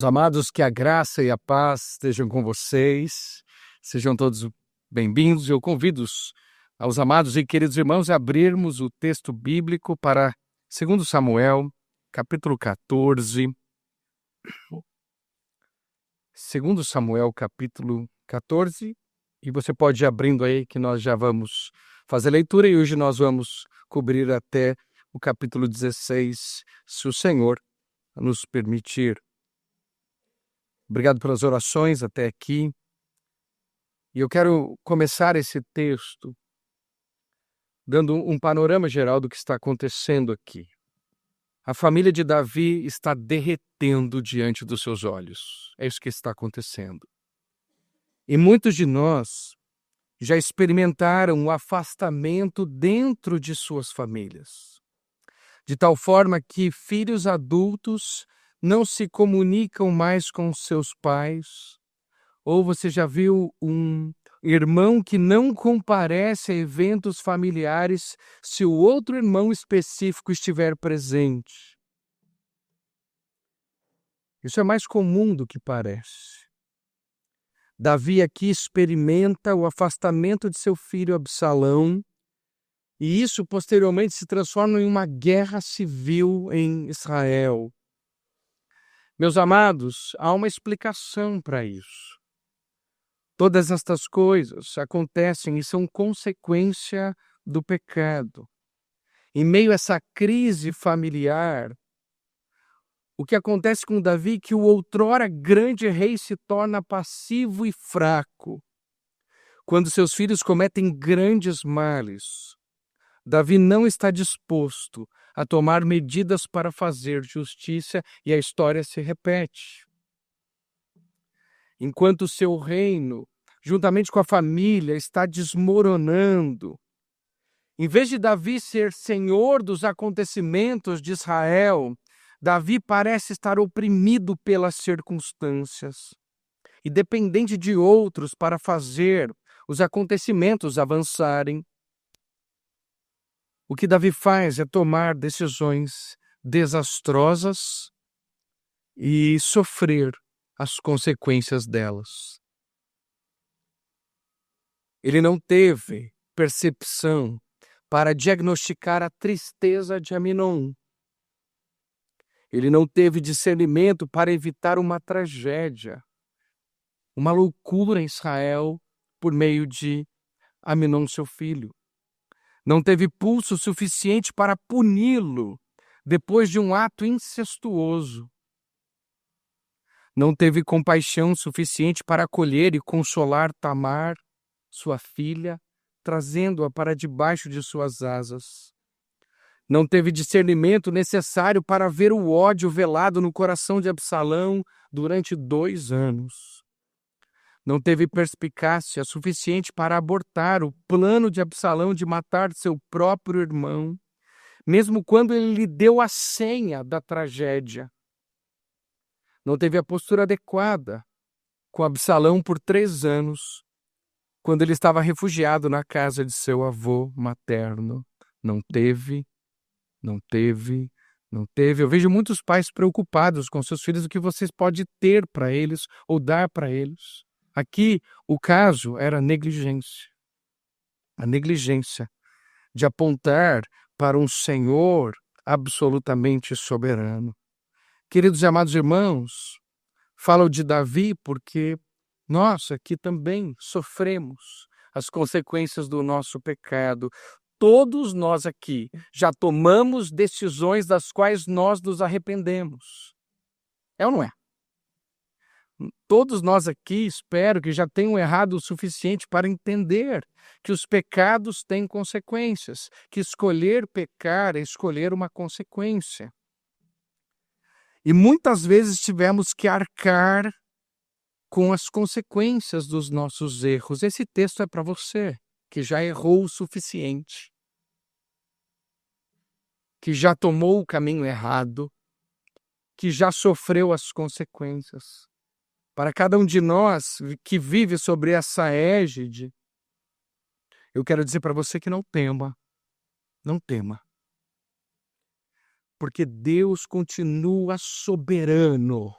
Amados, que a graça e a paz estejam com vocês, sejam todos bem-vindos. Eu convido aos amados e queridos irmãos a abrirmos o texto bíblico para 2 Samuel, capítulo 14. 2 Samuel, capítulo 14, e você pode ir abrindo aí que nós já vamos fazer a leitura e hoje nós vamos cobrir até o capítulo 16, se o Senhor nos permitir. Obrigado pelas orações até aqui. E eu quero começar esse texto dando um panorama geral do que está acontecendo aqui. A família de Davi está derretendo diante dos seus olhos. É isso que está acontecendo. E muitos de nós já experimentaram o afastamento dentro de suas famílias, de tal forma que filhos adultos não se comunicam mais com seus pais. Ou você já viu um irmão que não comparece a eventos familiares se o outro irmão específico estiver presente? Isso é mais comum do que parece. Davi aqui experimenta o afastamento de seu filho Absalão, e isso posteriormente se transforma em uma guerra civil em Israel. Meus amados, há uma explicação para isso. Todas estas coisas acontecem e são consequência do pecado. Em meio a essa crise familiar, o que acontece com Davi é que o outrora grande rei se torna passivo e fraco. Quando seus filhos cometem grandes males, Davi não está disposto a tomar medidas para fazer justiça e a história se repete. Enquanto o seu reino, juntamente com a família, está desmoronando, em vez de Davi ser senhor dos acontecimentos de Israel, Davi parece estar oprimido pelas circunstâncias e dependente de outros para fazer os acontecimentos avançarem. O que Davi faz é tomar decisões desastrosas e sofrer as consequências delas. Ele não teve percepção para diagnosticar a tristeza de Aminon. Ele não teve discernimento para evitar uma tragédia, uma loucura em Israel por meio de Aminon, seu filho. Não teve pulso suficiente para puni-lo depois de um ato incestuoso. Não teve compaixão suficiente para acolher e consolar Tamar, sua filha, trazendo-a para debaixo de suas asas. Não teve discernimento necessário para ver o ódio velado no coração de Absalão durante 2 anos. Não teve perspicácia suficiente para abortar o plano de Absalão de matar seu próprio irmão, mesmo quando ele lhe deu a senha da tragédia. Não teve a postura adequada com Absalão por 3 anos, quando ele estava refugiado na casa de seu avô materno. Não teve. Eu vejo muitos pais preocupados com seus filhos, o que vocês podem ter para eles ou dar para eles. Aqui, o caso era a negligência de apontar para um Senhor absolutamente soberano. Queridos e amados irmãos, falo de Davi porque nós aqui também sofremos as consequências do nosso pecado. Todos nós aqui já tomamos decisões das quais nós nos arrependemos. É ou não é? Todos nós aqui, espero que já tenham errado o suficiente para entender que os pecados têm consequências, que escolher pecar é escolher uma consequência. E muitas vezes tivemos que arcar com as consequências dos nossos erros. Esse texto é para você, que já errou o suficiente, que já tomou o caminho errado, que já sofreu as consequências. Para cada um de nós que vive sobre essa égide, eu quero dizer para você que não tema. Porque Deus continua soberano.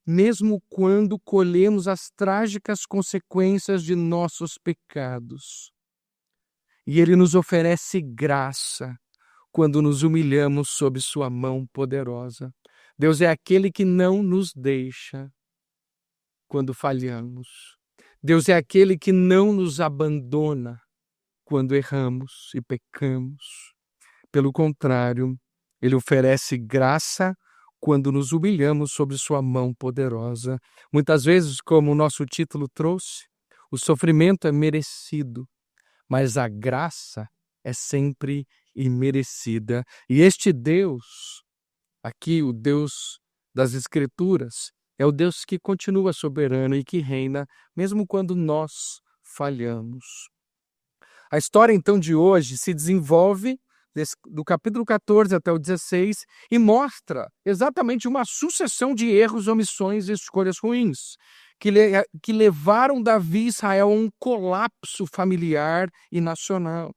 mesmo quando colhemos as trágicas consequências de nossos pecados. E Ele nos oferece graça quando nos humilhamos sob sua mão poderosa. Deus é aquele que não nos deixa quando falhamos. Deus é aquele que não nos abandona quando erramos e pecamos. Pelo contrário, Ele oferece graça quando nos humilhamos sob sua mão poderosa. Muitas vezes, como o nosso título trouxe, o sofrimento é merecido, mas a graça é sempre imerecida. E este Deus, aqui o Deus das Escrituras, é o Deus que continua soberano e que reina, mesmo quando nós falhamos. A história, então, de hoje se desenvolve do capítulo 14 até o 16 e mostra exatamente uma sucessão de erros, omissões e escolhas ruins que levaram Davi e Israel a um colapso familiar e nacional.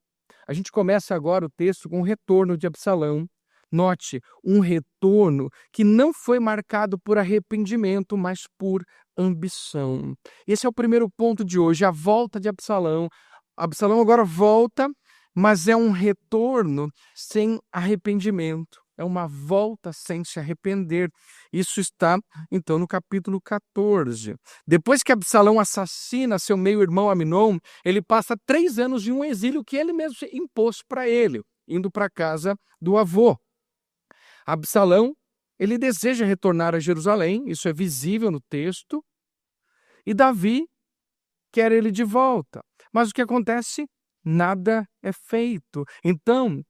A gente começa agora o texto com o retorno de Absalão. Note, um retorno que não foi marcado por arrependimento, mas por ambição. Esse é o primeiro ponto de hoje, a volta de Absalão. Absalão agora volta, mas é um retorno sem arrependimento. É uma volta sem se arrepender. Isso está, então, no capítulo 14. Depois que Absalão assassina seu meio-irmão Aminon, ele passa 3 anos em um exílio que ele mesmo impôs para ele, indo para a casa do avô. Absalão, ele deseja retornar a Jerusalém, isso é visível no texto, e Davi quer ele de volta. Mas o que acontece? Nada é feito. Então,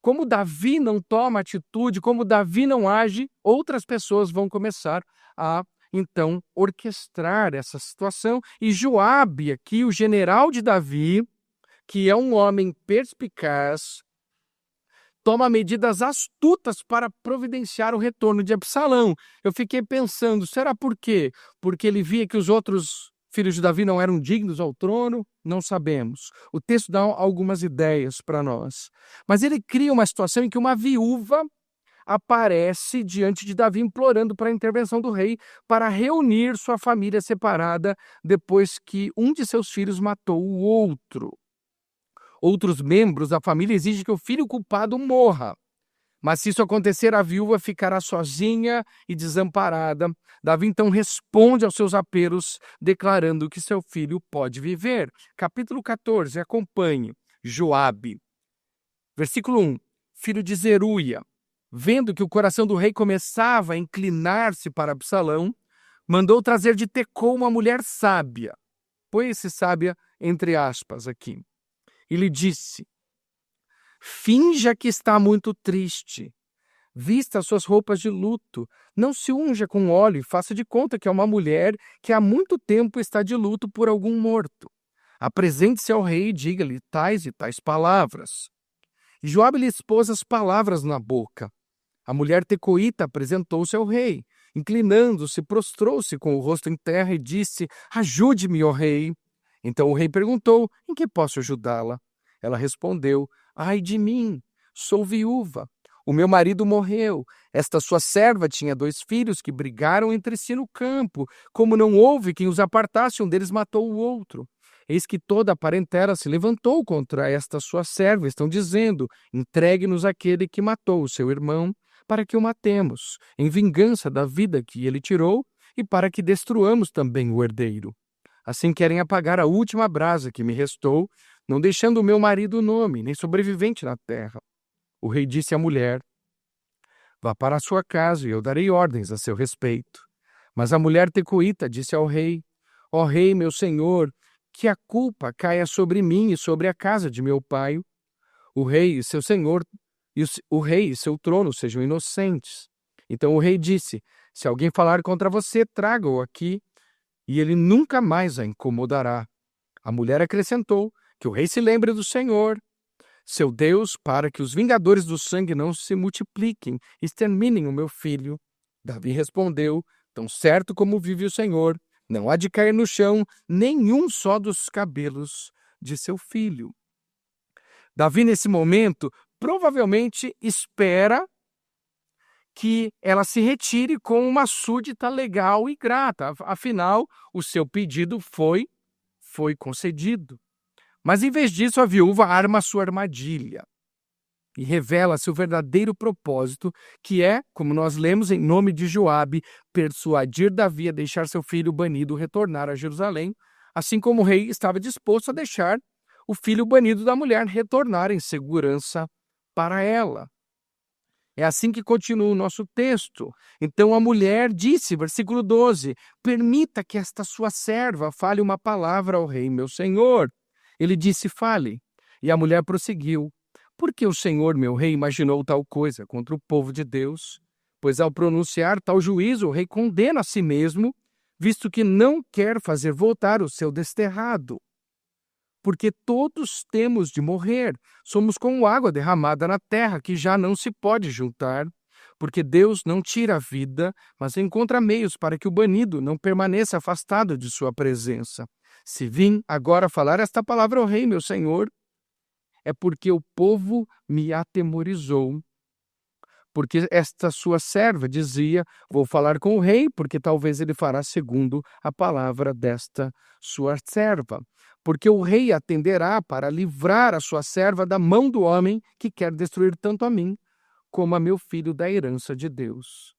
como Davi não toma atitude, como Davi não age, outras pessoas vão começar a, então, orquestrar essa situação. E Joabe, aqui, o general de Davi, que é um homem perspicaz, toma medidas astutas para providenciar o retorno de Absalão. Eu fiquei pensando, será por quê? Porque ele via que os outros filhos de Davi não eram dignos ao trono? Não sabemos. O texto dá algumas ideias para nós. Mas ele cria uma situação em que uma viúva aparece diante de Davi implorando para a intervenção do rei para reunir sua família separada depois que um de seus filhos matou o outro. Outros membros da família exigem que o filho culpado morra. Mas se isso acontecer, a viúva ficará sozinha e desamparada. Davi então responde aos seus apelos, declarando que seu filho pode viver. Capítulo 14, acompanhe. Joabe. Versículo 1. Filho de Zeruia, vendo que o coração do rei começava a inclinar-se para Absalão, mandou trazer de Tecom uma mulher sábia. Põe esse sábia entre aspas aqui. E lhe disse: finja que está muito triste. Vista as suas roupas de luto. Não se unja com óleo e faça de conta que é uma mulher que há muito tempo está de luto por algum morto. Apresente-se ao rei e diga-lhe tais e tais palavras. E Joabe lhe expôs as palavras na boca. A mulher tecoíta apresentou-se ao rei. Inclinando-se, prostrou-se com o rosto em terra e disse: ajude-me, ó rei. Então o rei perguntou: em que posso ajudá-la? Ela respondeu: ai de mim, sou viúva. O meu marido morreu. Esta sua serva tinha 2 filhos que brigaram entre si no campo. Como não houve quem os apartasse, um deles matou o outro. Eis que toda a parentela se levantou contra esta sua serva. Estão dizendo: entregue-nos aquele que matou o seu irmão, para que o matemos, em vingança da vida que ele tirou, e para que destruamos também o herdeiro. Assim querem apagar a última brasa que me restou, não deixando o meu marido nome, nem sobrevivente na terra. O rei disse à mulher: vá para a sua casa e eu darei ordens a seu respeito. Mas a mulher tecoíta disse ao rei: ó rei, meu senhor, que a culpa caia sobre mim e sobre a casa de meu pai. O rei e seu senhor, o rei e seu trono sejam inocentes. Então o rei disse: se alguém falar contra você, traga-o aqui, e ele nunca mais a incomodará. A mulher acrescentou: que o rei se lembre do Senhor, seu Deus, para que os vingadores do sangue não se multipliquem e exterminem o meu filho. Davi respondeu: tão certo como vive o Senhor, não há de cair no chão nenhum só dos cabelos de seu filho. Davi, nesse momento, provavelmente espera que ela se retire com uma súdita legal e grata. Afinal, o seu pedido foi concedido. Mas, em vez disso, a viúva arma sua armadilha e revela seu verdadeiro propósito, que é, como nós lemos em nome de Joabe, persuadir Davi a deixar seu filho banido retornar a Jerusalém, assim como o rei estava disposto a deixar o filho banido da mulher retornar em segurança para ela. É assim que continua o nosso texto. Então a mulher disse, versículo 12, permita que esta sua serva fale uma palavra ao rei, meu senhor. Ele disse, fale. E a mulher prosseguiu, porque o senhor, meu rei, imaginou tal coisa contra o povo de Deus? Pois ao pronunciar tal juízo, o rei condena a si mesmo, visto que não quer fazer voltar o seu desterrado. Porque todos temos de morrer, somos como água derramada na terra, que já não se pode juntar, porque Deus não tira a vida, mas encontra meios para que o banido não permaneça afastado de sua presença. Se vim agora falar esta palavra ao rei, meu senhor, é porque o povo me atemorizou. Porque esta sua serva dizia, vou falar com o rei, porque talvez ele fará segundo a palavra desta sua serva. Porque o rei atenderá para livrar a sua serva da mão do homem que quer destruir tanto a mim como a meu filho da herança de Deus.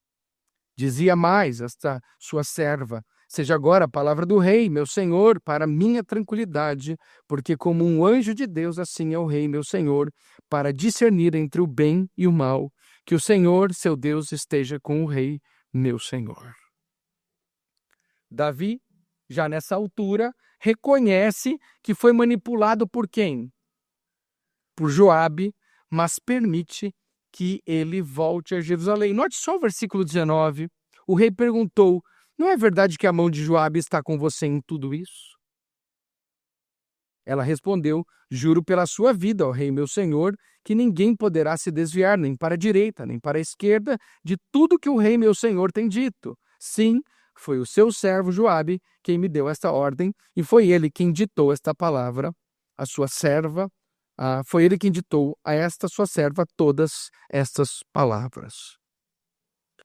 Dizia mais esta sua serva, seja agora a palavra do rei, meu senhor, para minha tranquilidade, porque como um anjo de Deus, assim é o rei, meu senhor, para discernir entre o bem e o mal. Que o Senhor, seu Deus, esteja com o rei, meu senhor. Davi, já nessa altura, reconhece que foi manipulado por quem? Por Joabe, mas permite que ele volte a Jerusalém. Note só o versículo 19. O rei perguntou, não é verdade que a mão de Joabe está com você em tudo isso? Ela respondeu, juro pela sua vida, ó rei meu senhor, que ninguém poderá se desviar nem para a direita, nem para a esquerda, de tudo que o rei meu senhor tem dito. Sim, foi o seu servo Joabe quem me deu esta ordem, e foi ele quem ditou esta palavra, a sua serva, foi ele quem ditou a esta sua serva todas estas palavras.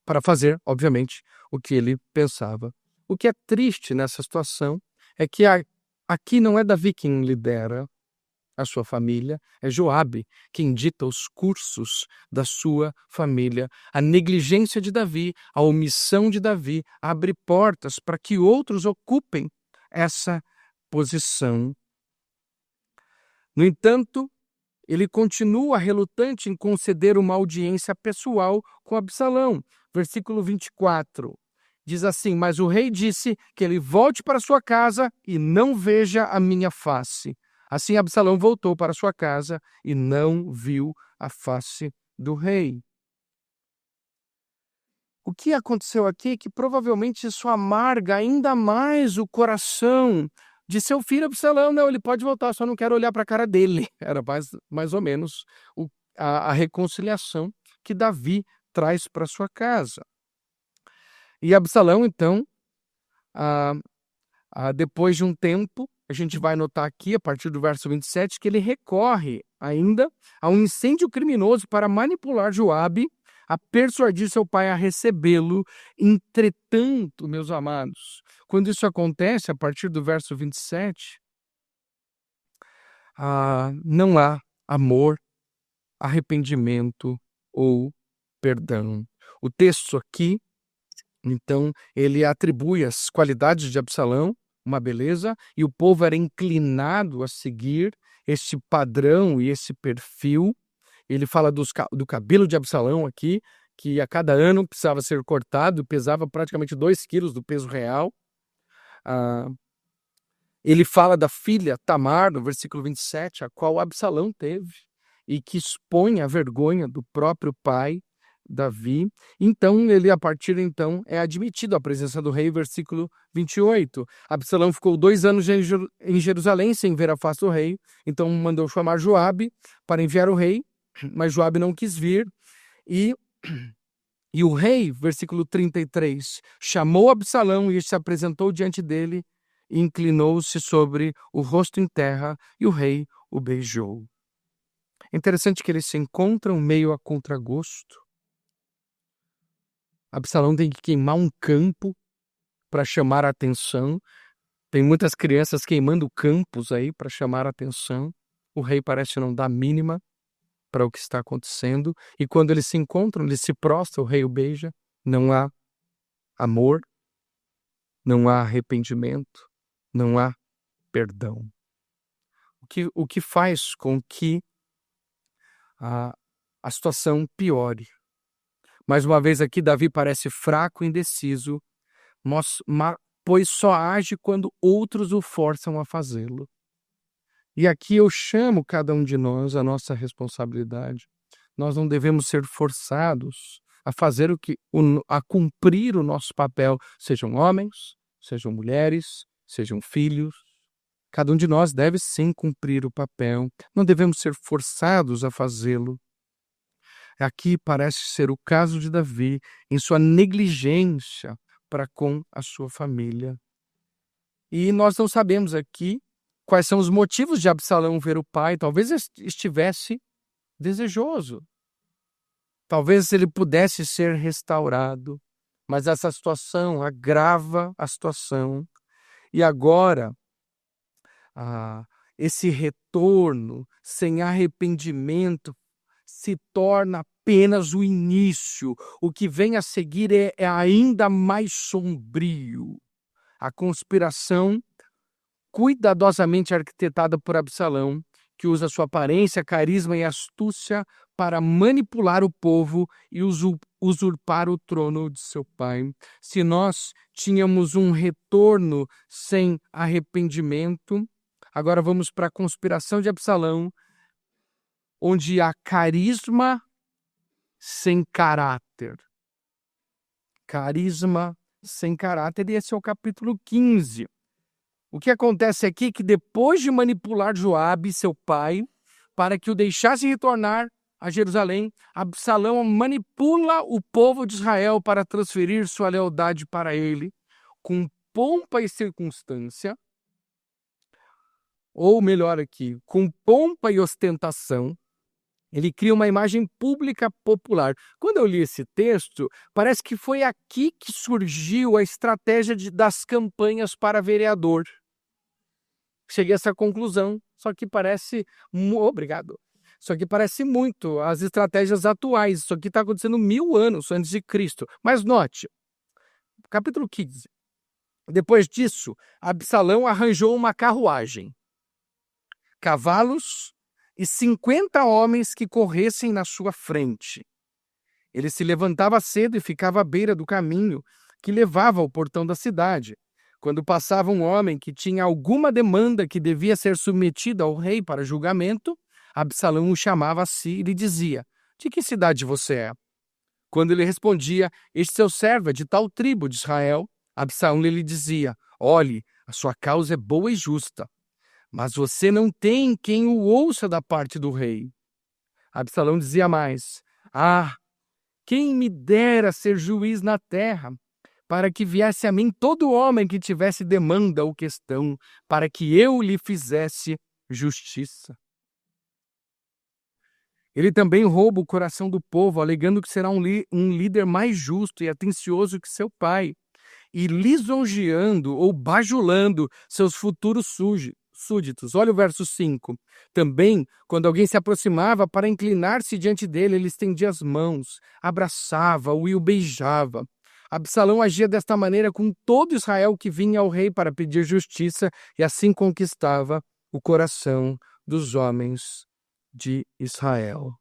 Para fazer, obviamente, o que ele pensava. O que é triste nessa situação é que aqui não é Davi quem lidera a sua família, é Joabe quem dita os cursos da sua família. A negligência de Davi, a omissão de Davi abre portas para que outros ocupem essa posição. No entanto, ele continua relutante em conceder uma audiência pessoal com Absalão. Versículo 24. Diz assim, mas o rei disse que ele volte para sua casa e não veja a minha face. Assim Absalão voltou para sua casa e não viu a face do rei. O que aconteceu aqui é que provavelmente isso amarga ainda mais o coração de seu filho Absalão. Não, ele pode voltar, só não quero olhar para a cara dele. Era mais ou menos a reconciliação que Davi traz para sua casa. E Absalão, então, depois de um tempo, a gente vai notar aqui, a partir do verso 27, que ele recorre ainda a um incêndio criminoso para manipular Joabe, a persuadir seu pai a recebê-lo. Entretanto, meus amados, quando isso acontece, a partir do verso 27, não há amor, arrependimento ou perdão. O texto aqui, então, ele atribui as qualidades de Absalão, uma beleza, e o povo era inclinado a seguir esse padrão e esse perfil. Ele fala do cabelo de Absalão aqui, que a cada ano precisava ser cortado, pesava praticamente 2 quilos do peso real. Ele fala da filha Tamar, no versículo 27, a qual Absalão teve, e que expõe a vergonha do próprio pai, Davi. Então, ele, a partir então, é admitido à presença do rei, versículo 28. Absalão ficou 2 anos em Jerusalém sem ver a face do rei, então mandou chamar Joabe para enviar o rei, mas Joabe não quis vir, e o rei, versículo 33, chamou Absalão e se apresentou diante dele, e inclinou-se sobre o rosto em terra, e o rei o beijou. É interessante que eles se encontram meio a contragosto. Absalão tem que queimar um campo para chamar a atenção. Tem muitas crianças queimando campos aí para chamar a atenção. O rei parece não dar mínima para o que está acontecendo. E quando eles se encontram, ele se prostra, o rei o beija. Não há amor, não há arrependimento, não há perdão. O que faz com que a situação piore. Mais uma vez aqui, Davi parece fraco e indeciso, pois só age quando outros o forçam a fazê-lo. E aqui eu chamo cada um de nós a nossa responsabilidade. Nós não devemos ser forçados a fazer a cumprir o nosso papel, sejam homens, sejam mulheres, sejam filhos. Cada um de nós deve sim cumprir o papel. Não devemos ser forçados a fazê-lo. Aqui parece ser o caso de Davi em sua negligência para com a sua família. E nós não sabemos aqui quais são os motivos de Absalão ver o pai. Talvez estivesse desejoso. Talvez ele pudesse ser restaurado. Mas essa situação agrava a situação. E agora, esse retorno sem arrependimento se torna apenas o início. O que vem a seguir é ainda mais sombrio. A conspiração cuidadosamente arquitetada por Absalão, que usa sua aparência, carisma e astúcia para manipular o povo e usurpar o trono de seu pai. Se nós tínhamos um retorno sem arrependimento, agora vamos para a conspiração de Absalão, onde há carisma sem caráter. Carisma sem caráter, e esse é o capítulo 15. O que acontece aqui é que depois de manipular Joabe, seu pai, para que o deixasse retornar a Jerusalém, Absalão manipula o povo de Israel para transferir sua lealdade para ele, com pompa e circunstância, ou melhor aqui, com pompa e ostentação. Ele cria uma imagem pública popular. Quando eu li esse texto, parece que foi aqui que surgiu a estratégia das campanhas para vereador. Cheguei a essa conclusão, só que parece... Obrigado. Só que parece muito as estratégias atuais. Isso aqui está acontecendo 1000 anos antes de Cristo. Mas note, capítulo 15. Depois disso, Absalão arranjou uma carruagem, cavalos e 50 homens que corressem na sua frente. Ele se levantava cedo e ficava à beira do caminho que levava ao portão da cidade. Quando passava um homem que tinha alguma demanda que devia ser submetida ao rei para julgamento, Absalão o chamava a si e lhe dizia: "De que cidade você é?" Quando ele respondia: "Este seu servo é de tal tribo de Israel", Absalão lhe dizia: "Olhe, a sua causa é boa e justa, mas você não tem quem o ouça da parte do rei." Absalão dizia mais: quem me dera ser juiz na terra, para que viesse a mim todo homem que tivesse demanda ou questão, para que eu lhe fizesse justiça." Ele também rouba o coração do povo, alegando que será um líder mais justo e atencioso que seu pai, e lisonjeando ou bajulando seus futuros súditos. Olha o verso 5. Também, quando alguém se aproximava para inclinar-se diante dele, ele estendia as mãos, abraçava-o e o beijava. Absalão agia desta maneira com todo Israel que vinha ao rei para pedir justiça, e assim conquistava o coração dos homens de Israel.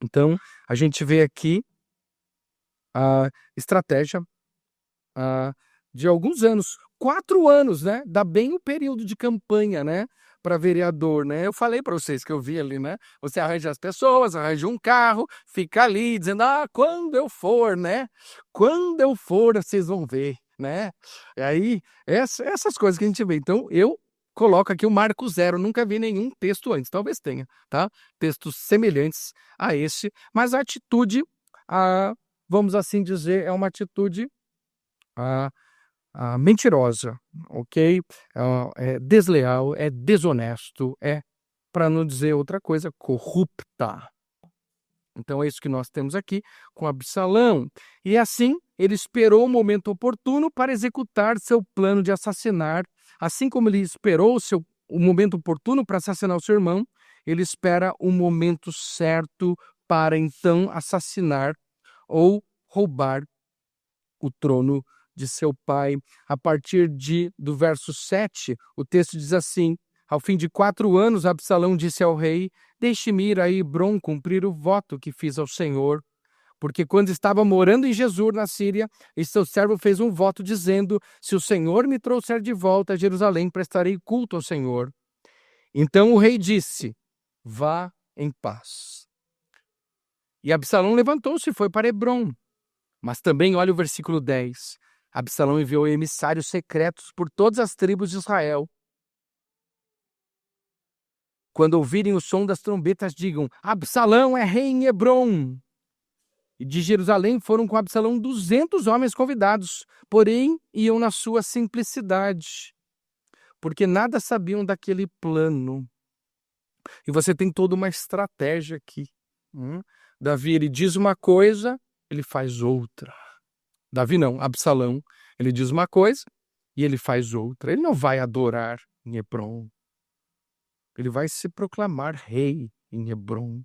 Então, a gente vê aqui a estratégia de alguns anos, 4 anos, né? Dá bem o período de campanha, né? Para vereador, né? Eu falei para vocês que eu vi ali, né? Você arranja as pessoas, arranja um carro, fica ali dizendo: quando eu for, né? Quando eu for, vocês vão ver, né? E aí, essas coisas que a gente vê. Então, eu coloco aqui o marco zero, nunca vi nenhum texto antes, talvez tenha, tá? Textos semelhantes a esse, mas a atitude, vamos assim dizer, é uma atitude mentirosa, ok? É desleal, é desonesto, para não dizer outra coisa, corrupta. Então é isso que nós temos aqui com Absalão. E assim, ele esperou o momento oportuno para executar seu plano de assassinar. Assim como ele esperou o momento oportuno para assassinar o seu irmão, ele espera o momento certo para então assassinar ou roubar o trono de seu pai. A partir do verso 7, o texto diz assim: ao fim de 4 anos, Absalão disse ao rei: deixe-me ir a Hebrom cumprir o voto que fiz ao Senhor. Porque quando estava morando em Jesur, na Síria, e seu servo fez um voto dizendo: se o Senhor me trouxer de volta a Jerusalém, prestarei culto ao Senhor. Então o rei disse: vá em paz. E Absalão levantou-se e foi para Hebrom. Mas também olha o versículo 10. Absalão enviou emissários secretos por todas as tribos de Israel. Quando ouvirem o som das trombetas, digam: Absalão é rei em Hebrom. E de Jerusalém foram com Absalão 200 homens convidados, porém iam na sua simplicidade, porque nada sabiam daquele plano. E você tem toda uma estratégia aqui. Davi, ele diz uma coisa, ele faz outra. Davi não, Absalão, ele diz uma coisa e ele faz outra. Ele não vai adorar em Hebrom. Ele vai se proclamar rei em Hebrom.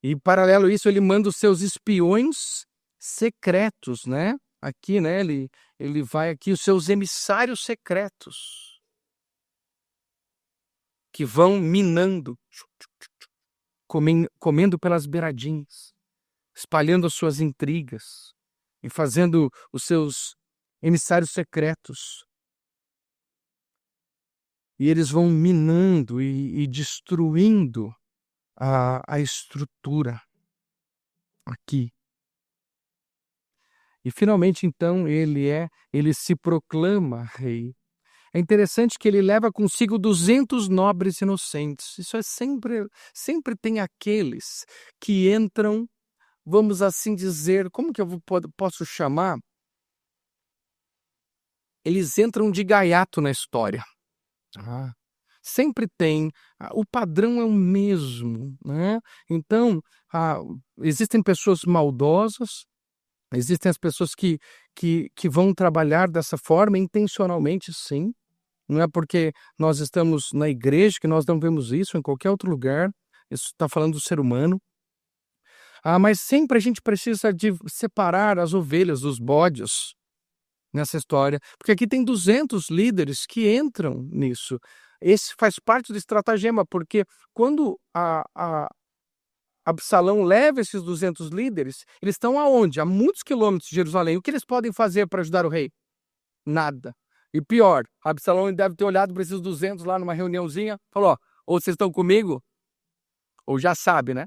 E, paralelo a isso, ele manda os seus espiões secretos, né? Aqui, né? Ele vai aqui, os seus emissários secretos, que vão minando, comendo pelas beiradinhas, espalhando as suas intrigas e fazendo os seus emissários secretos. E eles vão minando e destruindo a estrutura aqui. E finalmente, então, ele se proclama rei. É interessante que ele leva consigo 200 nobres inocentes. Isso é sempre tem aqueles que entram, vamos assim dizer, como que eu posso chamar? Eles entram de gaiato na história. Sempre tem, o padrão é o mesmo, né? Então, existem pessoas maldosas, existem as pessoas que vão trabalhar dessa forma intencionalmente, sim. Não é porque nós estamos na igreja que nós não vemos isso em qualquer outro lugar. Isso está falando do ser humano. Mas sempre a gente precisa de separar as ovelhas dos bodes nessa história, porque aqui tem 200 líderes que entram nisso. Esse faz parte do estratagema, porque quando Absalão leva esses 200 líderes, eles estão aonde? A muitos quilômetros de Jerusalém. O que eles podem fazer para ajudar o rei? Nada. E pior, Absalão deve ter olhado para esses 200 lá numa reuniãozinha, falou: ó, ou vocês estão comigo, ou já sabe, né?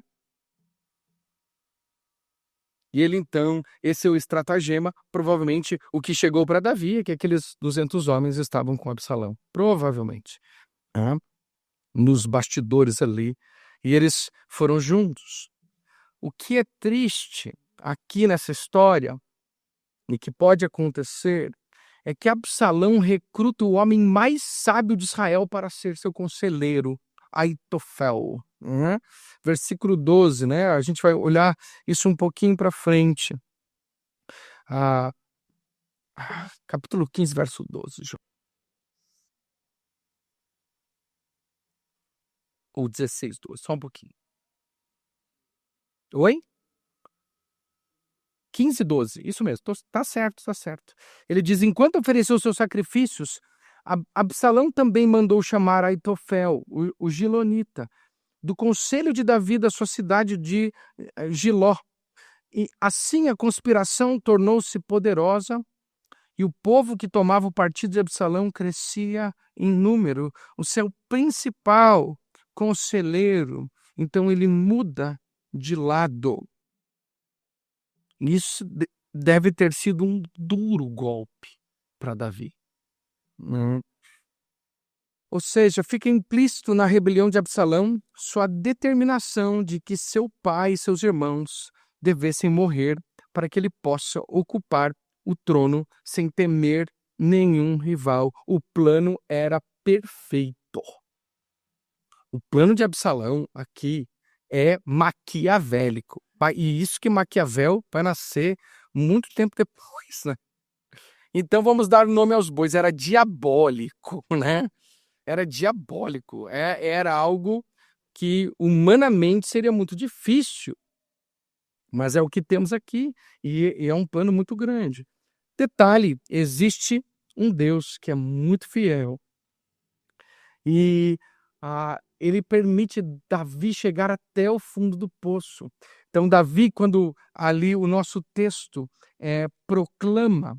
E ele então, esse é o estratagema, provavelmente o que chegou para Davi é que aqueles 200 homens estavam com Absalão, provavelmente, nos bastidores ali, e eles foram juntos. O que é triste aqui nessa história, e que pode acontecer, é que Absalão recruta o homem mais sábio de Israel para ser seu conselheiro, Aitofel. Versículo 12, né? A gente vai olhar isso um pouquinho para frente. Capítulo 15, verso 12. Ou 16, 12, só um pouquinho. Oi? 15, 12, isso mesmo, tá certo, tá certo. Ele diz: enquanto ofereceu seus sacrifícios, Absalão também mandou chamar Aitofel, o Gilonita, do conselho de Davi da sua cidade de Giló. E assim a conspiração tornou-se poderosa e o povo que tomava o partido de Absalão crescia em número. O seu principal conselheiro, então ele muda de lado. Isso deve ter sido um duro golpe para Davi. Ou seja, fica implícito na rebelião de Absalão sua determinação de que seu pai e seus irmãos devessem morrer para que ele possa ocupar o trono sem temer nenhum rival. O plano era perfeito. O plano de Absalão aqui é maquiavélico. E isso que Maquiavel vai nascer muito tempo depois, né? Então vamos dar o nome aos bois, era diabólico, né? Era diabólico, era algo que humanamente seria muito difícil, mas é o que temos aqui e é um plano muito grande. Detalhe, existe um Deus que é muito fiel e ele permite Davi chegar até o fundo do poço. Então Davi, quando ali o nosso texto proclama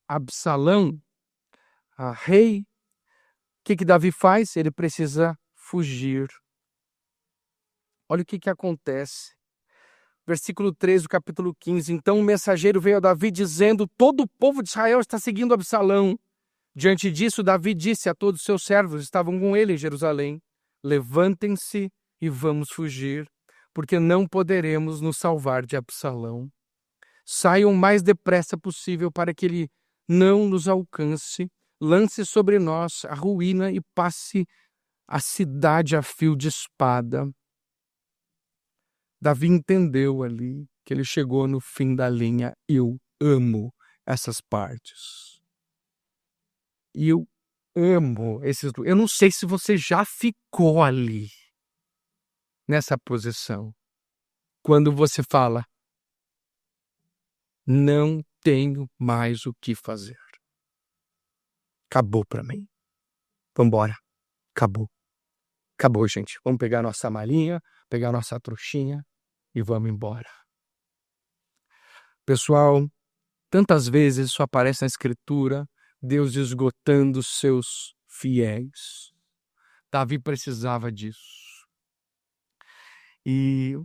Absalão a rei, o que Davi faz? Ele precisa fugir. Olha o que acontece. Versículo 3 do capítulo 15. Então o mensageiro veio a Davi dizendo: todo o povo de Israel está seguindo Absalão. Diante disso, Davi disse a todos os seus servos, estavam com ele em Jerusalém: levantem-se e vamos fugir, porque não poderemos nos salvar de Absalão. Saiam o mais depressa possível para que ele não nos alcance, lance sobre nós a ruína e passe a cidade a fio de espada. Davi entendeu ali que ele chegou no fim da linha. Eu amo essas partes. E eu amo esses... Eu não sei se você já ficou ali, nessa posição, quando você fala: não tenho mais o que fazer. Acabou para mim. Vambora. Acabou. Acabou, gente. Vamos pegar nossa malinha, pegar nossa trouxinha e vamos embora. Pessoal, tantas vezes isso aparece na Escritura, Deus esgotando os seus fiéis. Davi precisava disso. E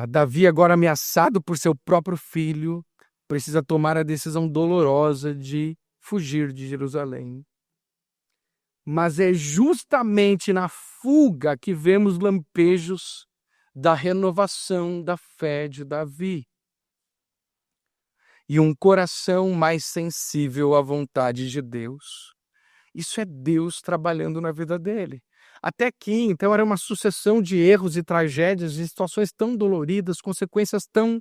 Davi, agora ameaçado por seu próprio filho, precisa tomar a decisão dolorosa de fugir de Jerusalém. Mas é justamente na fuga que vemos lampejos da renovação da fé de Davi e um coração mais sensível à vontade de Deus. Isso é Deus trabalhando na vida dele. Até aqui, então, era uma sucessão de erros e tragédias, de situações tão doloridas, consequências tão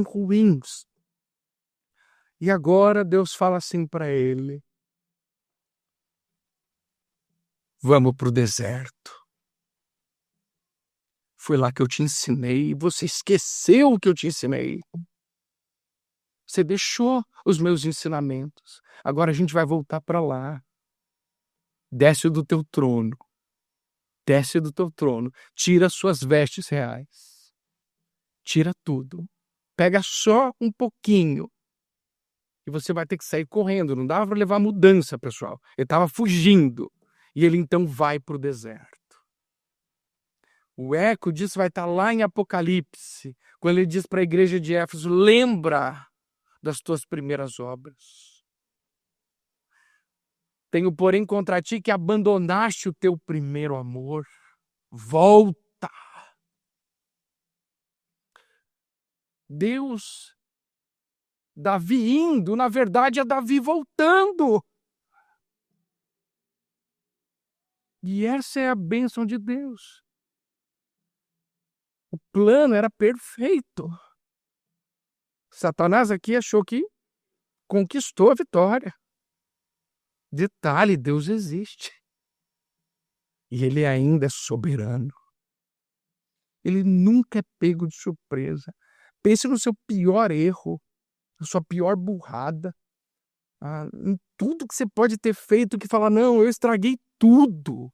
ruins. E agora Deus fala assim para ele: vamos para o deserto. Foi lá que eu te ensinei e você esqueceu o que eu te ensinei. Você deixou os meus ensinamentos. Agora a gente vai voltar para lá. Desce do teu trono. Desce do teu trono. Tira suas vestes reais. Tira tudo. Pega só um pouquinho. E você vai ter que sair correndo. Não dava para levar mudança, pessoal. Ele estava fugindo. E ele então vai para o deserto. O eco disso vai estar lá em Apocalipse, quando ele diz para a igreja de Éfeso: lembra das tuas primeiras obras. Tenho, porém, contra ti que abandonaste o teu primeiro amor. Volta. Deus, Davi indo, na verdade é Davi voltando. E essa é a bênção de Deus. O plano era perfeito. Satanás aqui achou que conquistou a vitória. Detalhe, Deus existe. E ele ainda é soberano. Ele nunca é pego de surpresa. Pense no seu pior erro, na sua pior burrada, em tudo que você pode ter feito que fala: não, eu estraguei tudo.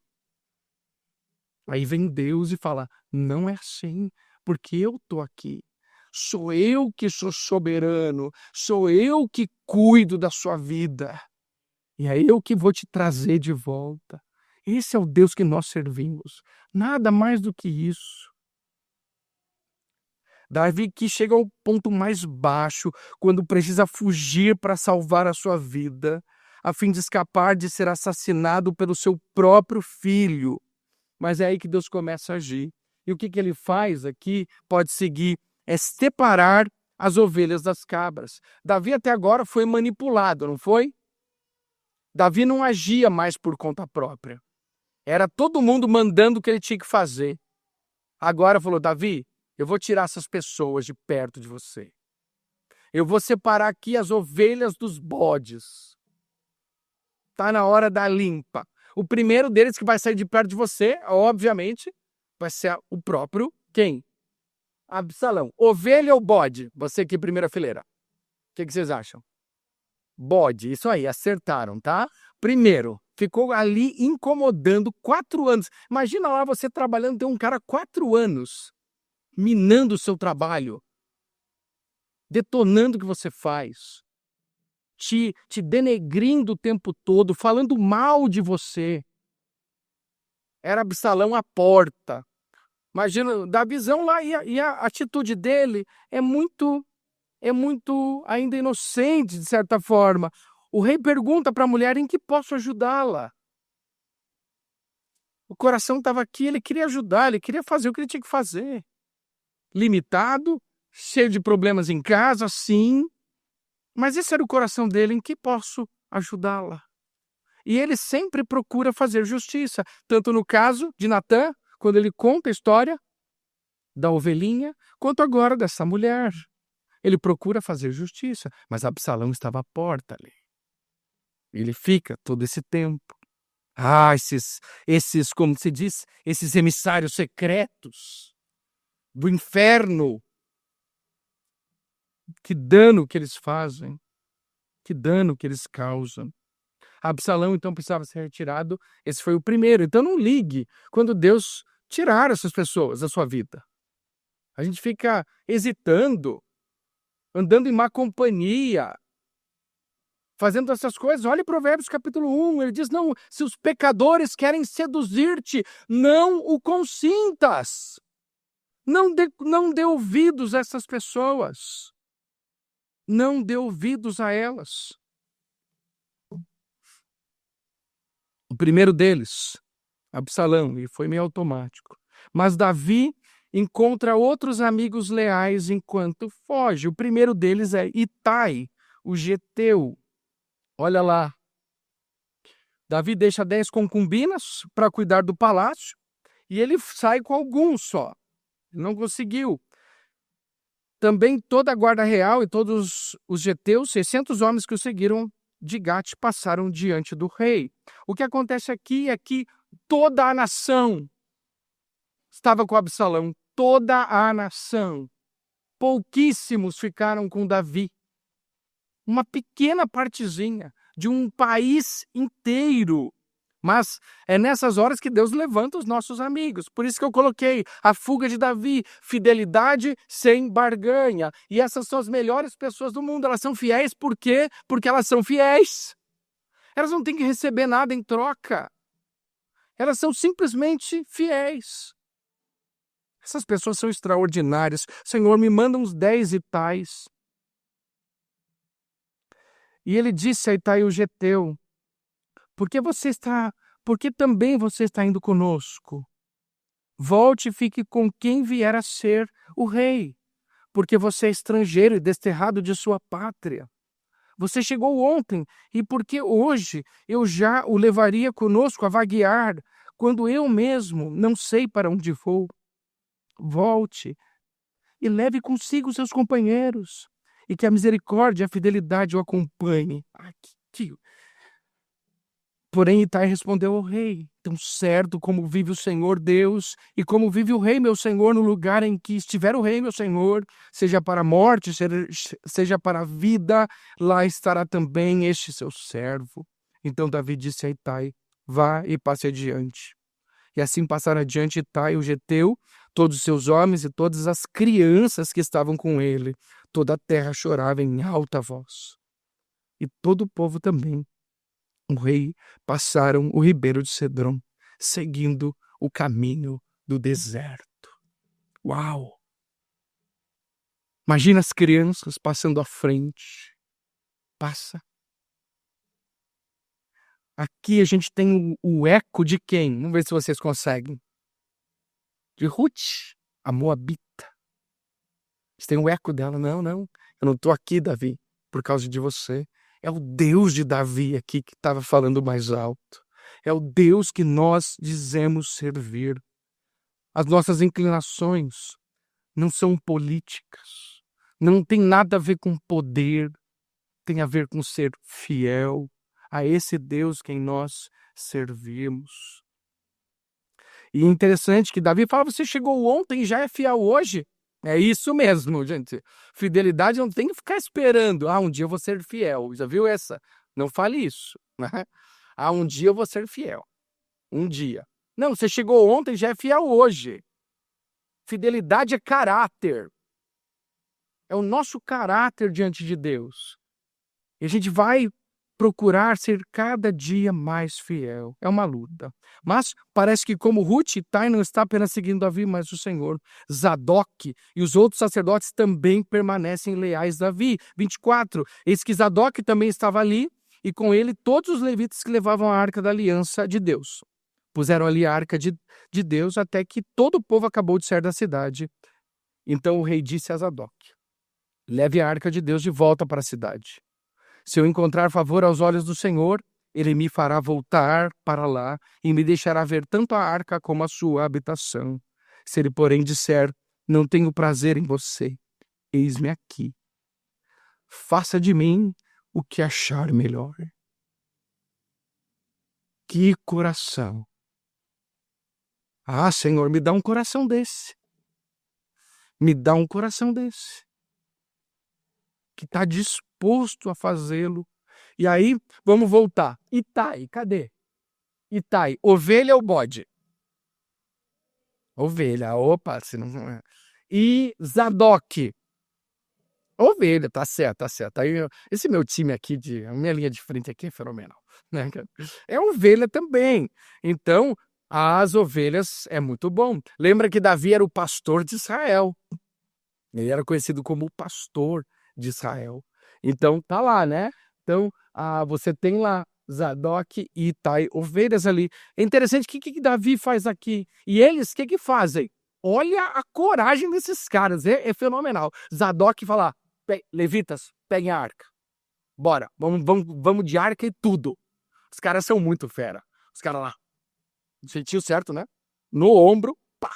Aí vem Deus e fala: não é assim, porque eu estou aqui. Sou eu que sou soberano, sou eu que cuido da sua vida. E é eu que vou te trazer de volta. Esse é o Deus que nós servimos. Nada mais do que isso. Davi que chega ao ponto mais baixo, quando precisa fugir para salvar a sua vida, a fim de escapar de ser assassinado pelo seu próprio filho. Mas é aí que Deus começa a agir. E o que ele faz aqui, pode seguir, é separar as ovelhas das cabras. Davi até agora foi manipulado, não foi? Davi não agia mais por conta própria. Era todo mundo mandando o que ele tinha que fazer. Agora falou: Davi, Eu vou tirar essas pessoas de perto de você. Eu vou separar aqui as ovelhas dos bodes. Tá na hora da limpa. O primeiro deles que vai sair de perto de você, obviamente, vai ser o próprio quem? Absalão. Ovelha ou bode? Você aqui, primeira fileira. O que vocês acham? Bode, isso aí, acertaram, tá? Primeiro, ficou ali incomodando 4 anos. Imagina lá você trabalhando, tem um cara 4 anos, minando o seu trabalho, detonando o que você faz, te denegrindo o tempo todo, falando mal de você. Era Absalão à porta. Imagina, da visão lá, e a atitude dele é muito ainda inocente, de certa forma. O rei pergunta para a mulher: em que posso ajudá-la? O coração estava aqui, ele queria ajudar, ele queria fazer o que ele tinha que fazer. Limitado, cheio de problemas em casa, sim, mas esse era o coração dele: em que posso ajudá-la? E ele sempre procura fazer justiça, tanto no caso de Natã, quando ele conta a história da ovelhinha, quanto agora dessa mulher. Ele procura fazer justiça, mas Absalão estava à porta ali. Ele fica todo esse tempo. Esses, como se diz, esses emissários secretos do inferno. Que dano que eles fazem, que dano que eles causam. Absalão, então, precisava ser retirado. Esse foi o primeiro. Então, não ligue quando Deus tirar essas pessoas da sua vida. A gente fica hesitando, andando em má companhia, fazendo essas coisas. Olha Provérbios capítulo 1, ele diz: não, se os pecadores querem seduzir-te, não o consintas. Não dê ouvidos a essas pessoas. Não dê ouvidos a elas. O primeiro deles, Absalão, e foi meio automático. Mas Davi encontra outros amigos leais enquanto foge. O primeiro deles é Itai, o geteu. Olha lá. Davi deixa 10 concubinas para cuidar do palácio e ele sai com alguns só. Ele não conseguiu. Também toda a guarda real e todos os geteus, 600 homens que o seguiram de Gate, passaram diante do rei. O que acontece aqui é que toda a nação estava com Absalão. Toda a nação. Pouquíssimos ficaram com Davi. Uma pequena partezinha de um país inteiro. Mas é nessas horas que Deus levanta os nossos amigos. Por isso que eu coloquei a fuga de Davi, fidelidade sem barganha. E essas são as melhores pessoas do mundo. Elas são fiéis por quê? Porque elas são fiéis. Elas não têm que receber nada em troca. Elas são simplesmente fiéis. Essas pessoas são extraordinárias. Senhor, me manda uns 10 Itais. E ele disse a Itai o geteu: por que também você está indo conosco? Volte e fique com quem vier a ser o rei, porque você é estrangeiro e desterrado de sua pátria. Você chegou ontem, e porque hoje eu já o levaria conosco a vaguear, quando eu mesmo não sei para onde vou. Volte e leve consigo seus companheiros, e que a misericórdia e a fidelidade o acompanhe. Porém, Itai respondeu ao rei: tão certo como vive o Senhor Deus e como vive o rei meu senhor, no lugar em que estiver o rei meu senhor, seja para a morte, seja para a vida, lá estará também este seu servo. Então Davi disse a Itai: vá e passe adiante. E assim passaram adiante Itai, o geteu, todos os seus homens e todas as crianças que estavam com ele. Toda a terra chorava em alta voz. E todo o povo também. O rei passaram o ribeiro de Cedron, seguindo o caminho do deserto. Uau! Imagina as crianças passando à frente. Passa. Aqui a gente tem o eco de quem? Vamos ver se vocês conseguem. De Ruth, a Moabita. Você tem o eco dela? Não. Eu não estou aqui, Davi, por causa de você. É o Deus de Davi aqui que estava falando mais alto. É o Deus que nós dizemos servir. As nossas inclinações não são políticas, não tem nada a ver com poder, tem a ver com ser fiel a esse Deus quem nós servimos. E interessante que Davi fala, você chegou ontem e já é fiel hoje. É isso mesmo, gente. Fidelidade não tem que ficar esperando. Um dia eu vou ser fiel. Já viu essa? Não fale isso, né? Um dia eu vou ser fiel. Um dia. Não, você chegou ontem e já é fiel hoje. Fidelidade é caráter. É o nosso caráter diante de Deus. E a gente vai procurar ser cada dia mais fiel. É uma luta. Mas parece que como Ruth, Tai não está apenas seguindo Davi, mas o Senhor. Zadok e os outros sacerdotes também permanecem leais a Davi. 24. Eis que Zadok também estava ali, e com ele todos os levitas que levavam a arca da aliança de Deus. Puseram ali a arca de Deus até que todo o povo acabou de sair da cidade. Então o rei disse a Zadok, leve a arca de Deus de volta para a cidade. Se eu encontrar favor aos olhos do Senhor, ele me fará voltar para lá e me deixará ver tanto a arca como a sua habitação. Se ele, porém, disser, não tenho prazer em você, eis-me aqui. Faça de mim o que achar melhor. Que coração! Senhor, me dá um coração desse. Me dá um coração desse. Que está disposto a fazê-lo. E aí, vamos voltar. Itai, cadê? Itai, ovelha ou bode? Ovelha, opa, se não... E Zadok? Ovelha, tá certo, tá certo. Aí, esse meu time aqui, a minha linha de frente aqui é fenomenal, né? É ovelha também. Então, as ovelhas é muito bom. Lembra que Davi era o pastor de Israel. Ele era conhecido como o pastor de Israel. Então, tá lá, né? Então, você tem lá Zadok e Itai, ovelhas ali. É interessante o que Davi faz aqui. E eles, o que fazem? Olha a coragem desses caras, é fenomenal. Zadok fala, levitas, peguem a arca. Bora, vamos de arca e tudo. Os caras são muito fera. Os caras lá, do jeitinho certo, né? No ombro, pá.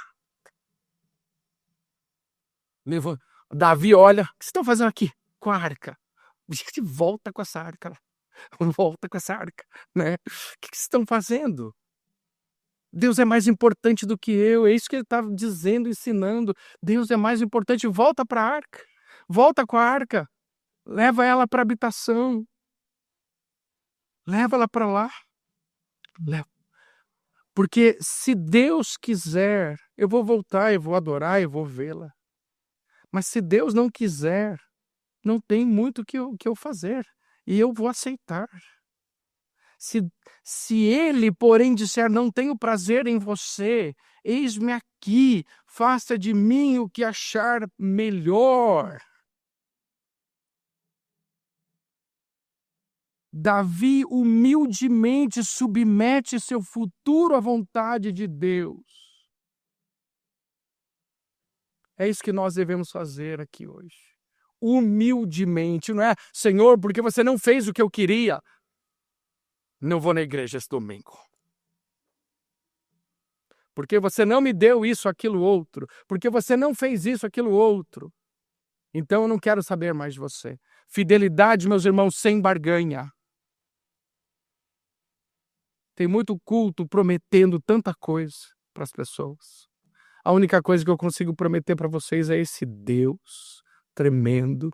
Levou. Davi olha, o que vocês estão fazendo aqui com a arca? A gente volta com essa arca lá. Volta com essa arca, né? O que vocês estão fazendo? Deus é mais importante do que eu. É isso que ele está dizendo, ensinando. Deus é mais importante. Volta para a arca. Volta com a arca. Leva ela para a habitação. Leva ela para lá. Leva. Porque se Deus quiser, eu vou voltar, eu vou adorar, eu vou vê-la. Mas se Deus não quiser, não tem muito que eu fazer. E eu vou aceitar. Se ele, porém, disser, não tenho prazer em você, eis-me aqui, faça de mim o que achar melhor. Davi humildemente submete seu futuro à vontade de Deus. É isso que nós devemos fazer aqui hoje. Humildemente, não é? Senhor, porque você não fez o que eu queria, não vou na igreja esse domingo. Porque você não me deu isso, aquilo, outro. Porque você não fez isso, aquilo, outro. Então eu não quero saber mais de você. Fidelidade, meus irmãos, sem barganha. Tem muito culto prometendo tanta coisa para as pessoas. A única coisa que eu consigo prometer para vocês é esse Deus tremendo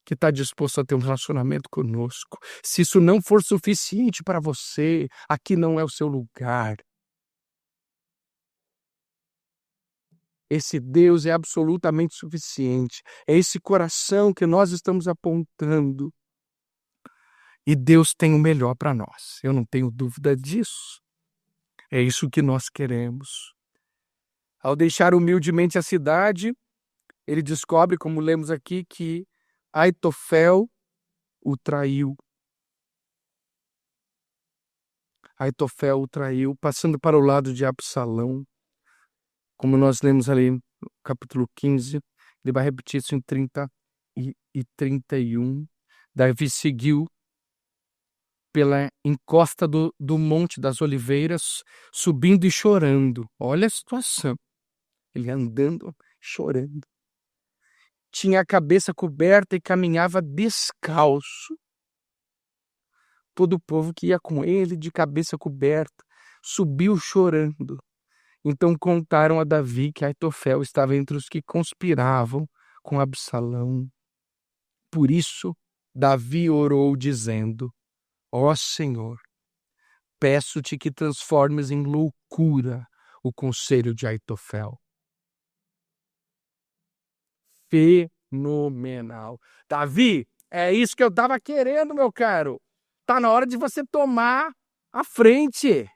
que está disposto a ter um relacionamento conosco. Se isso não for suficiente para você, aqui não é o seu lugar. Esse Deus é absolutamente suficiente. É esse coração que nós estamos apontando. E Deus tem o melhor para nós. Eu não tenho dúvida disso. É isso que nós queremos. Ao deixar humildemente a cidade, ele descobre, como lemos aqui, que Aitofel o traiu. Aitofel o traiu, passando para o lado de Absalão. Como nós lemos ali no capítulo 15, ele vai repetir isso em 30 e 31. Davi seguiu pela encosta do Monte das Oliveiras, subindo e chorando. Olha a situação. Ele andando, chorando. Tinha a cabeça coberta e caminhava descalço. Todo o povo que ia com ele, de cabeça coberta, subiu chorando. Então contaram a Davi que Aitofel estava entre os que conspiravam com Absalão. Por isso, Davi orou dizendo: Ó Senhor, peço-te que transformes em loucura o conselho de Aitofel. Fenomenal. Davi, é isso que eu estava querendo, meu caro. Tá na hora de você tomar a frente.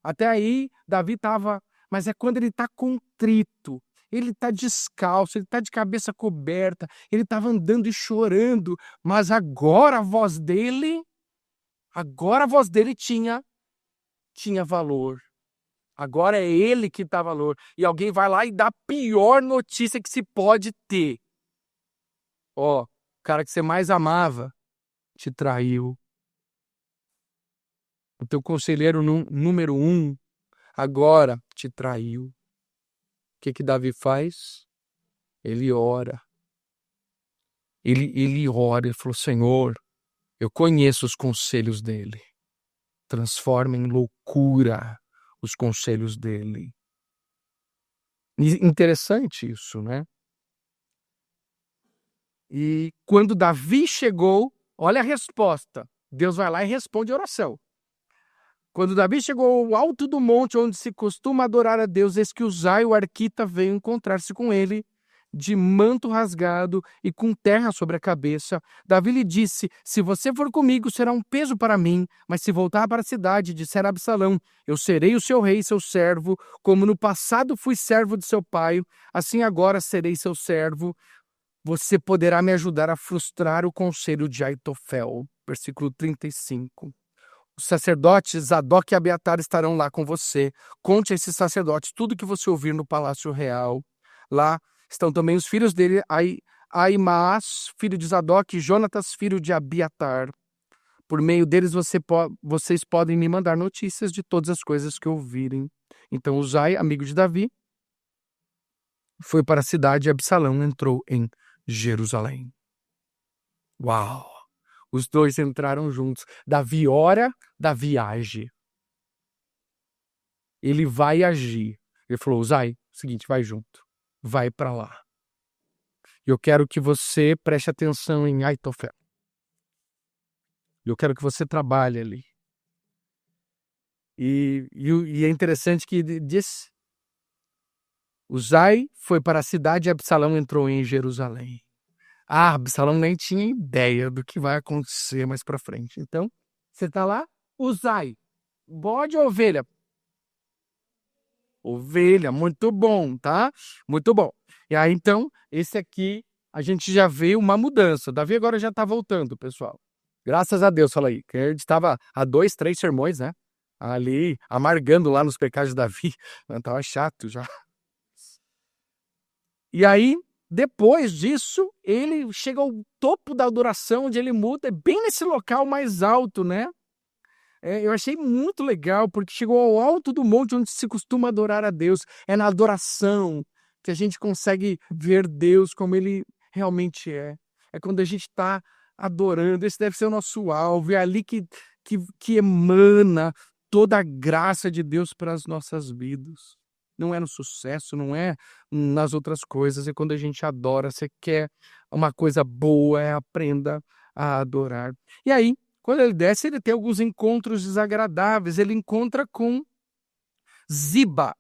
Até aí, Davi estava... Mas é quando ele está contrito, ele está descalço, ele está de cabeça coberta, ele estava andando e chorando, mas agora a voz dele tinha valor. Agora é ele que dá valor. E alguém vai lá e dá a pior notícia que se pode ter. Ó, o cara que você mais amava te traiu. O teu conselheiro número 1 agora te traiu. O que Davi faz? Ele ora. Ele ora, ele falou: Senhor, eu conheço os conselhos dele. Transforma em loucura os conselhos dele. E interessante isso, né? E quando Davi chegou, olha a resposta. Deus vai lá e responde a oração. Quando Davi chegou ao alto do monte onde se costuma adorar a Deus, eis que Uzai, o arquita, veio encontrar-se com ele, de manto rasgado e com terra sobre a cabeça. Davi lhe disse: se você for comigo, será um peso para mim, mas se voltar para a cidade, disser a Absalão: eu serei o seu rei, seu servo, como no passado fui servo de seu pai, assim agora serei seu servo. Você poderá me ajudar a frustrar o conselho de Aitofel. Versículo 35. Os sacerdotes Zadok e Abiatar estarão lá com você. Conte a esses sacerdotes tudo que você ouvir no palácio real. Lá estão também os filhos dele, Aimaas, filho de Zadok, e Jonatas, filho de Abiatar. Por meio deles vocês podem me mandar notícias de todas as coisas que ouvirem. Então Uzai, amigo de Davi, foi para a cidade e Absalão entrou em Jerusalém. Uau! Os dois entraram juntos. Davi ora, Davi age. Ele vai agir. Ele falou: Uzai, seguinte, vai junto. Vai para lá. Eu quero que você preste atenção em Aitofel. Eu quero que você trabalhe ali. E é interessante que diz: Uzai foi para a cidade e Absalão entrou em Jerusalém. Absalão nem tinha ideia do que vai acontecer mais para frente. Então, você está lá, Uzai, bode ou ovelha? Ovelha, muito bom, tá? Muito bom. E aí, então, esse aqui, a gente já vê uma mudança. Davi agora já está voltando, pessoal. Graças a Deus, fala aí. Que ele estava há 2, 3 sermões, né? Ali, amargando lá nos pecados de Davi. Estava chato já. E aí, depois disso, ele chega ao topo da adoração, onde ele muda, bem nesse local mais alto, né? Eu achei muito legal, porque chegou ao alto do monte onde se costuma adorar a Deus. É na adoração que a gente consegue ver Deus como ele realmente é. É quando a gente está adorando, esse deve ser o nosso alvo, é ali que emana toda a graça de Deus para as nossas vidas. Não é no sucesso, não é nas outras coisas, é quando a gente adora. Você quer uma coisa boa, aprenda a adorar. E aí, quando ele desce, ele tem alguns encontros desagradáveis. Ele encontra com Ziba,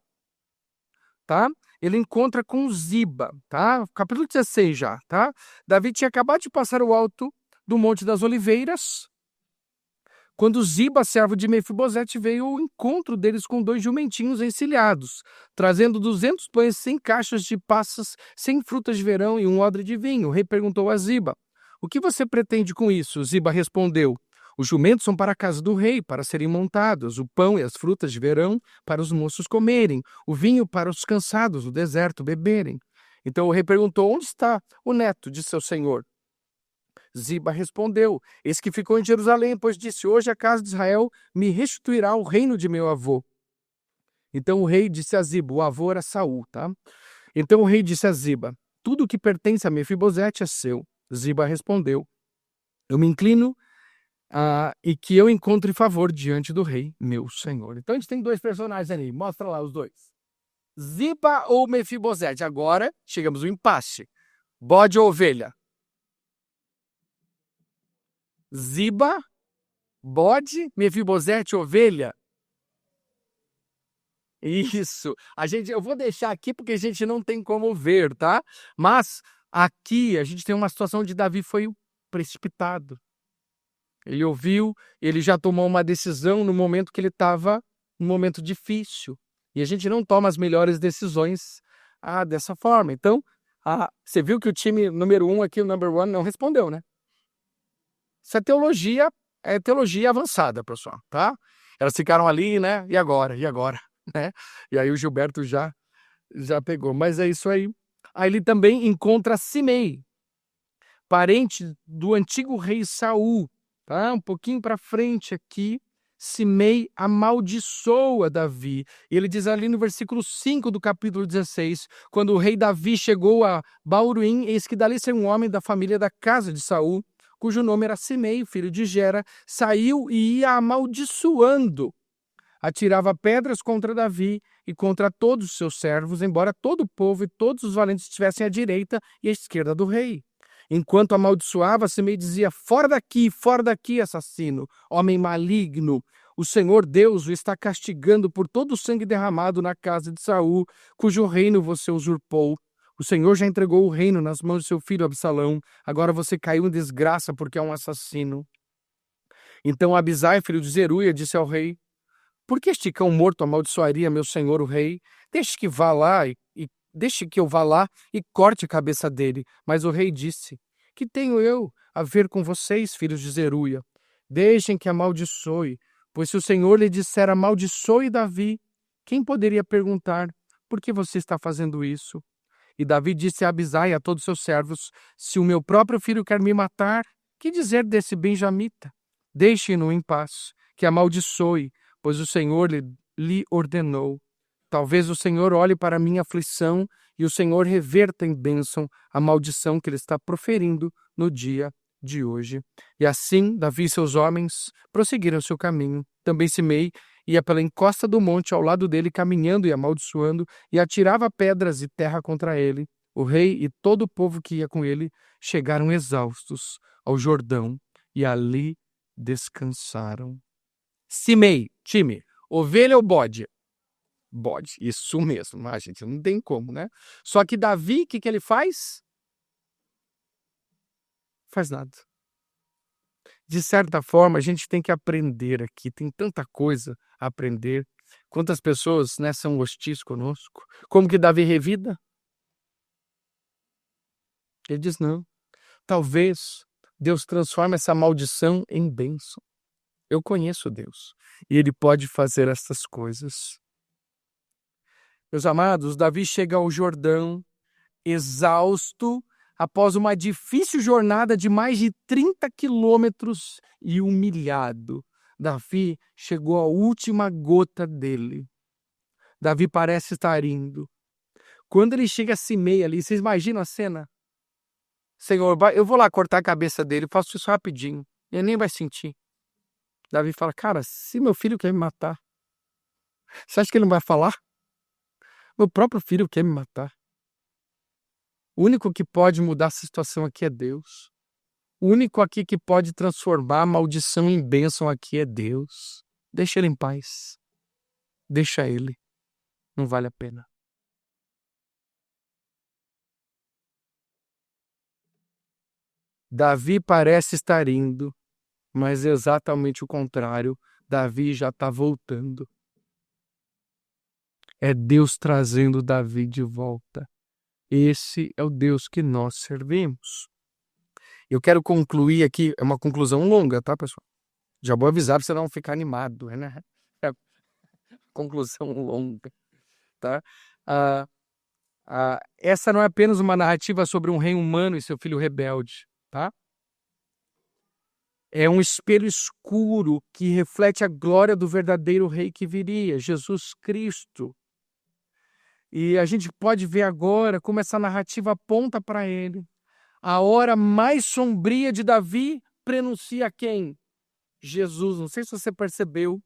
tá? Ele encontra com Ziba, tá? Capítulo 16 já, tá? Davi tinha acabado de passar o alto do Monte das Oliveiras, quando Ziba, servo de Mefibosete, veio ao encontro deles com 2 jumentinhos encilhados, trazendo 200 pães, 100 caixas de passas, 100 frutas de verão e um odre de vinho. O rei perguntou a Ziba: o que você pretende com isso? Ziba respondeu: os jumentos são para a casa do rei, para serem montados, o pão e as frutas de verão para os moços comerem, o vinho para os cansados no deserto beberem. Então o rei perguntou: onde está o neto de seu senhor? Ziba respondeu: eis que ficou em Jerusalém, pois disse: hoje a casa de Israel me restituirá o reino de meu avô. Então o rei disse a Ziba, o avô era Saul, tá? Então o rei disse a Ziba, tudo que pertence a Mefibosete é seu. Ziba respondeu, eu me inclino e que eu encontre favor diante do rei, meu senhor. Então a gente tem dois personagens ali, mostra lá os dois. Ziba ou Mefibosete? Agora chegamos ao impasse. Bode ou ovelha? Ziba, bode, Mefibosete, ovelha? Isso. Eu vou deixar aqui porque a gente não tem como ver, tá? Mas aqui a gente tem uma situação onde Davi foi precipitado. Ele ouviu, ele já tomou uma decisão no momento que ele estava num momento difícil. E a gente não toma as melhores decisões dessa forma. Então, você viu que o time número 1 aqui, o number one, não respondeu, né? Isso é teologia avançada, pessoal, tá? Elas ficaram ali, né? E agora? E agora? Né? E aí o Gilberto já pegou. Mas é isso aí. Aí ele também encontra Simei, parente do antigo rei Saul, tá? Um pouquinho para frente aqui, Simei amaldiçoa Davi. E ele diz ali no versículo 5 do capítulo 16, quando o rei Davi chegou a Bauruim, eis que dali saiu um homem da família da casa de Saul, cujo nome era Simei, filho de Gera, saiu e ia amaldiçoando. Atirava pedras contra Davi e contra todos os seus servos, embora todo o povo e todos os valentes estivessem à direita e à esquerda do rei. Enquanto amaldiçoava, Simei dizia, fora daqui, assassino, homem maligno. O Senhor Deus o está castigando por todo o sangue derramado na casa de Saul, cujo reino você usurpou. O Senhor já entregou o reino nas mãos de seu filho Absalão. Agora você caiu em desgraça porque é um assassino. Então Abisai, filho de Zeruia, disse ao rei, por que este cão morto amaldiçoaria meu senhor o rei? Deixe que eu vá lá e corte a cabeça dele. Mas o rei disse, que tenho eu a ver com vocês, filhos de Zeruia? Deixem que amaldiçoe, pois se o Senhor lhe disser amaldiçoe Davi, quem poderia perguntar, por que você está fazendo isso? E Davi disse a Abisai e a todos seus servos, se o meu próprio filho quer me matar, que dizer desse benjamita? Deixem-no em paz, que amaldiçoe, pois o Senhor lhe ordenou. Talvez o Senhor olhe para a minha aflição e o Senhor reverta em bênção a maldição que ele está proferindo no dia de hoje. E assim, Davi e seus homens prosseguiram seu caminho. Também Simei ia pela encosta do monte ao lado dele, caminhando e amaldiçoando, e atirava pedras e terra contra ele. O rei e todo o povo que ia com ele chegaram exaustos ao Jordão e ali descansaram. Simei, time, ovelha ou bode? Bode, isso mesmo, gente, não tem como, né? Só que Davi, o que ele faz? Faz nada. De certa forma, a gente tem que aprender aqui, tem tanta coisa a aprender. Quantas pessoas, né, são hostis conosco? Como que Davi revida? Ele diz, não, talvez Deus transforme essa maldição em bênção. Eu conheço Deus e Ele pode fazer essas coisas. Meus amados, Davi chega ao Jordão, exausto, após uma difícil jornada de mais de 30 quilômetros e humilhado. Davi chegou à última gota dele. Davi parece estar indo. Quando ele chega a Simei ali, vocês imaginam a cena? Senhor, eu vou lá cortar a cabeça dele, faço isso rapidinho. Ele nem vai sentir. Davi fala, cara, se meu filho quer me matar, você acha que ele não vai falar? Meu próprio filho quer me matar. O único que pode mudar essa situação aqui é Deus. O único aqui que pode transformar a maldição em bênção aqui é Deus. Deixa ele em paz. Deixa ele. Não vale a pena. Davi parece estar indo, mas é exatamente o contrário. Davi já está voltando. É Deus trazendo Davi de volta. Esse é o Deus que nós servimos. Eu quero concluir aqui, é uma conclusão longa, tá, pessoal? Já vou avisar para você não ficar animado, né? É conclusão longa, tá? Essa não é apenas uma narrativa sobre um rei humano e seu filho rebelde, tá? é um espelho escuro que reflete a glória do verdadeiro rei que viria, Jesus Cristo. E a gente pode ver agora como essa narrativa aponta para ele. A hora mais sombria de Davi prenuncia quem? Jesus. Não sei se você percebeu,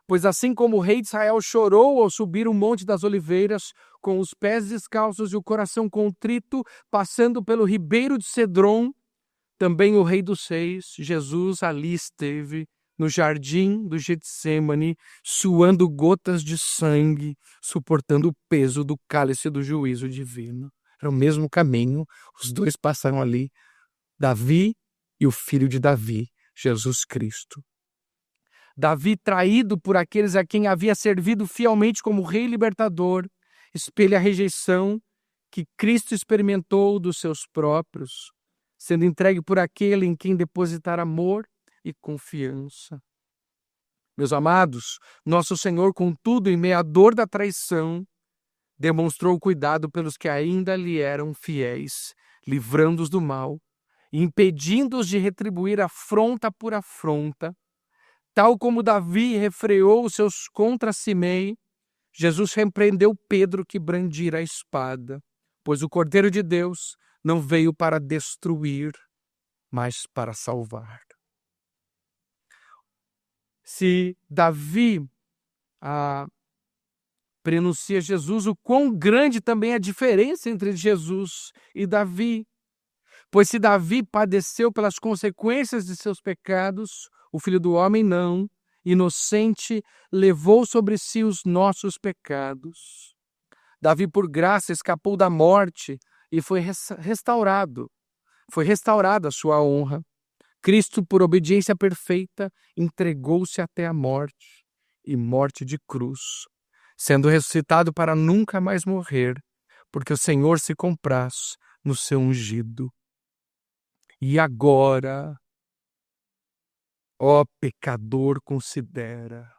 pois assim como o rei de Israel chorou ao subir o Monte das Oliveiras, com os pés descalços e o coração contrito, passando pelo ribeiro de Cedron, também o Rei dos Reis, Jesus, ali esteve, no jardim do Getsêmani, suando gotas de sangue, suportando o peso do cálice do juízo divino. Era o mesmo caminho, os dois passaram ali, Davi e o filho de Davi, Jesus Cristo. Davi, traído por aqueles a quem havia servido fielmente como rei libertador, espelha a rejeição que Cristo experimentou dos seus próprios, sendo entregue por aquele em quem depositar amor e confiança. Meus amados, nosso Senhor, contudo, em meio à dor da traição, demonstrou cuidado pelos que ainda lhe eram fiéis, livrando-os do mal e impedindo-os de retribuir afronta por afronta. Tal como Davi refreou os seus contra Simei, Jesus repreendeu Pedro que brandira a espada, pois o Cordeiro de Deus não veio para destruir, mas para salvar. Se Davi prenuncia Jesus, o quão grande também é a diferença entre Jesus e Davi. Pois se Davi padeceu pelas consequências de seus pecados, o Filho do Homem não, inocente, levou sobre si os nossos pecados. Davi, por graça, escapou da morte e foi restaurado. Foi restaurada a sua honra. Cristo, por obediência perfeita, entregou-se até a morte, e morte de cruz, sendo ressuscitado para nunca mais morrer, porque o Senhor se compraz no seu ungido. E agora, ó pecador, considera.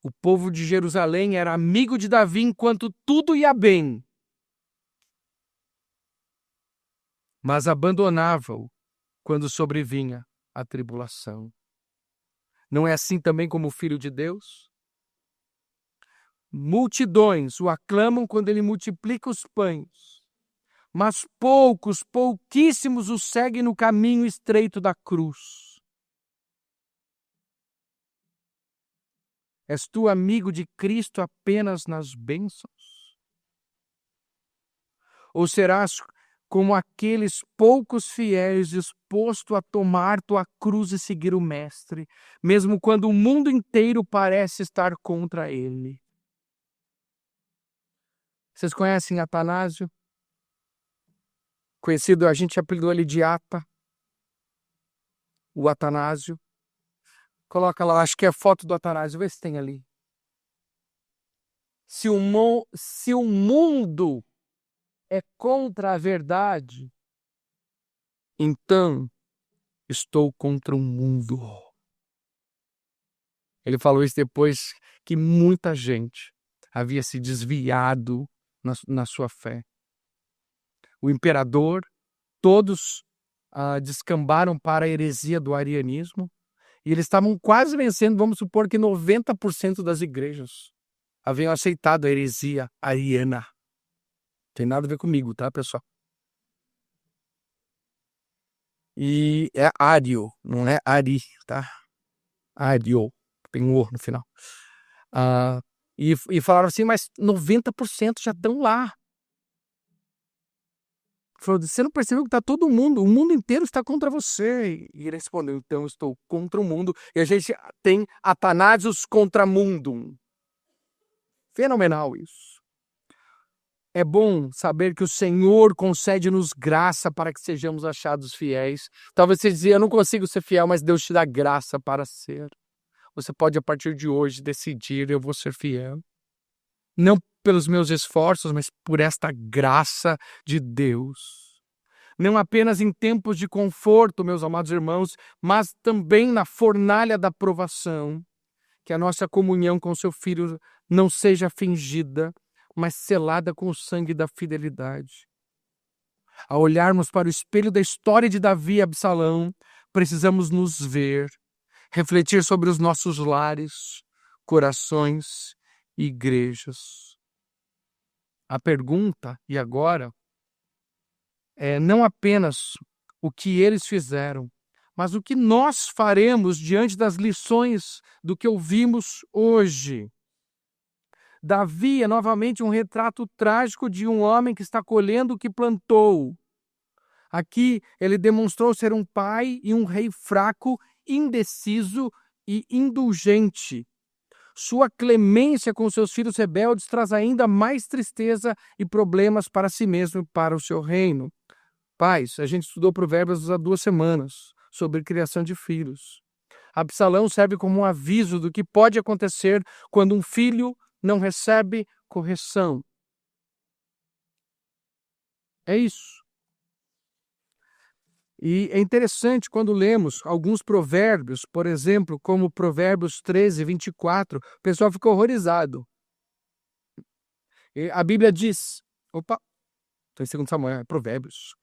O povo de Jerusalém era amigo de Davi enquanto tudo ia bem, mas abandonava-o quando sobrevinha a tribulação. Não é assim também como o Filho de Deus? Multidões o aclamam quando ele multiplica os pães, mas pouquíssimos o seguem no caminho estreito da cruz. És tu amigo de Cristo apenas nas bênçãos? Ou serás como aqueles poucos fiéis dispostos a tomar tua cruz e seguir o Mestre, mesmo quando o mundo inteiro parece estar contra ele? Vocês conhecem Atanásio? Conhecido, a gente apelidou ele de Ata, o Atanásio. Coloca lá, acho que é foto do Atanásio, vê se tem ali. Se o mundo é contra a verdade, então estou contra o mundo. Ele falou isso depois que muita gente havia se desviado na sua fé. O imperador, todos descambaram para a heresia do arianismo, e eles estavam quase vencendo, vamos supor que 90% das igrejas haviam aceitado a heresia ariana. Tem nada a ver comigo, tá, pessoal? E é Ário, não é Ari, tá? Ário, tem um O no final. E falaram assim, mas 90% já estão lá. Falou, você não percebeu que está todo mundo, o mundo inteiro está contra você. E ele respondeu, então eu estou contra o mundo. E a gente tem Atanasius contra mundum. Fenomenal isso. É bom saber que o Senhor concede-nos graça para que sejamos achados fiéis. Talvez você dizia, eu não consigo ser fiel, mas Deus te dá graça para ser. Você pode, a partir de hoje, decidir, eu vou ser fiel. Não pelos meus esforços, mas por esta graça de Deus. Não apenas em tempos de conforto, meus amados irmãos, mas também na fornalha da provação. Que a nossa comunhão com seu Filho não seja fingida, mas selada com o sangue da fidelidade. Ao olharmos para o espelho da história de Davi e Absalão, precisamos nos ver, refletir sobre os nossos lares, corações e igrejas. A pergunta, e agora, é não apenas o que eles fizeram, mas o que nós faremos diante das lições do que ouvimos hoje. Davi é novamente um retrato trágico de um homem que está colhendo o que plantou. Aqui ele demonstrou ser um pai e um rei fraco, indeciso e indulgente. Sua clemência com seus filhos rebeldes traz ainda mais tristeza e problemas para si mesmo e para o seu reino. Pais, a gente estudou Provérbios há 2 semanas sobre criação de filhos. Absalão serve como um aviso do que pode acontecer quando um filho não recebe correção. É isso. E é interessante quando lemos alguns provérbios, por exemplo, como Provérbios 13, 24, o pessoal fica horrorizado. E a Bíblia diz, estou em 2 Samuel, é Provérbios.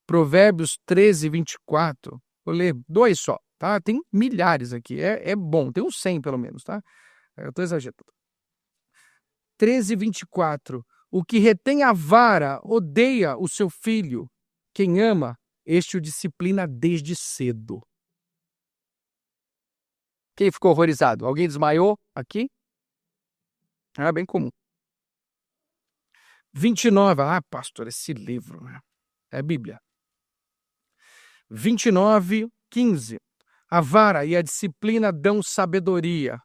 Provérbios 13, 24, vou ler 2 só, tá? Tem milhares aqui, é bom, tem uns 100 pelo menos, tá? Eu estou exagerando. 13, 24, o que retém a vara odeia o seu filho, quem ama, este o disciplina desde cedo. Quem ficou horrorizado? Alguém desmaiou aqui? É bem comum. 29, pastor, esse livro, né? É Bíblia. 29, 15. A vara e a disciplina dão sabedoria,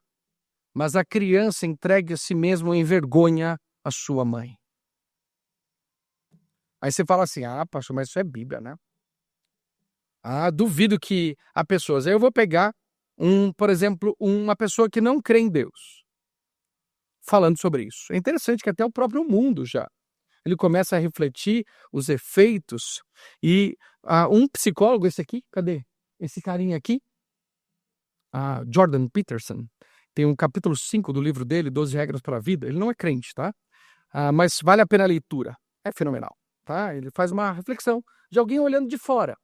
mas a criança entregue a si mesmo envergonha a sua mãe. Aí você fala assim, pastor, mas isso é Bíblia, né? Duvido que há pessoas. Aí eu vou pegar, por exemplo, uma pessoa que não crê em Deus, falando sobre isso. É interessante que até o próprio mundo já, ele começa a refletir os efeitos. E um psicólogo, esse aqui, cadê? Esse carinha aqui, Jordan Peterson, tem um capítulo 5 do livro dele, 12 Regras para a Vida. Ele não é crente, tá? Mas vale a pena a leitura. É fenomenal, tá? Ele faz uma reflexão de alguém olhando de fora.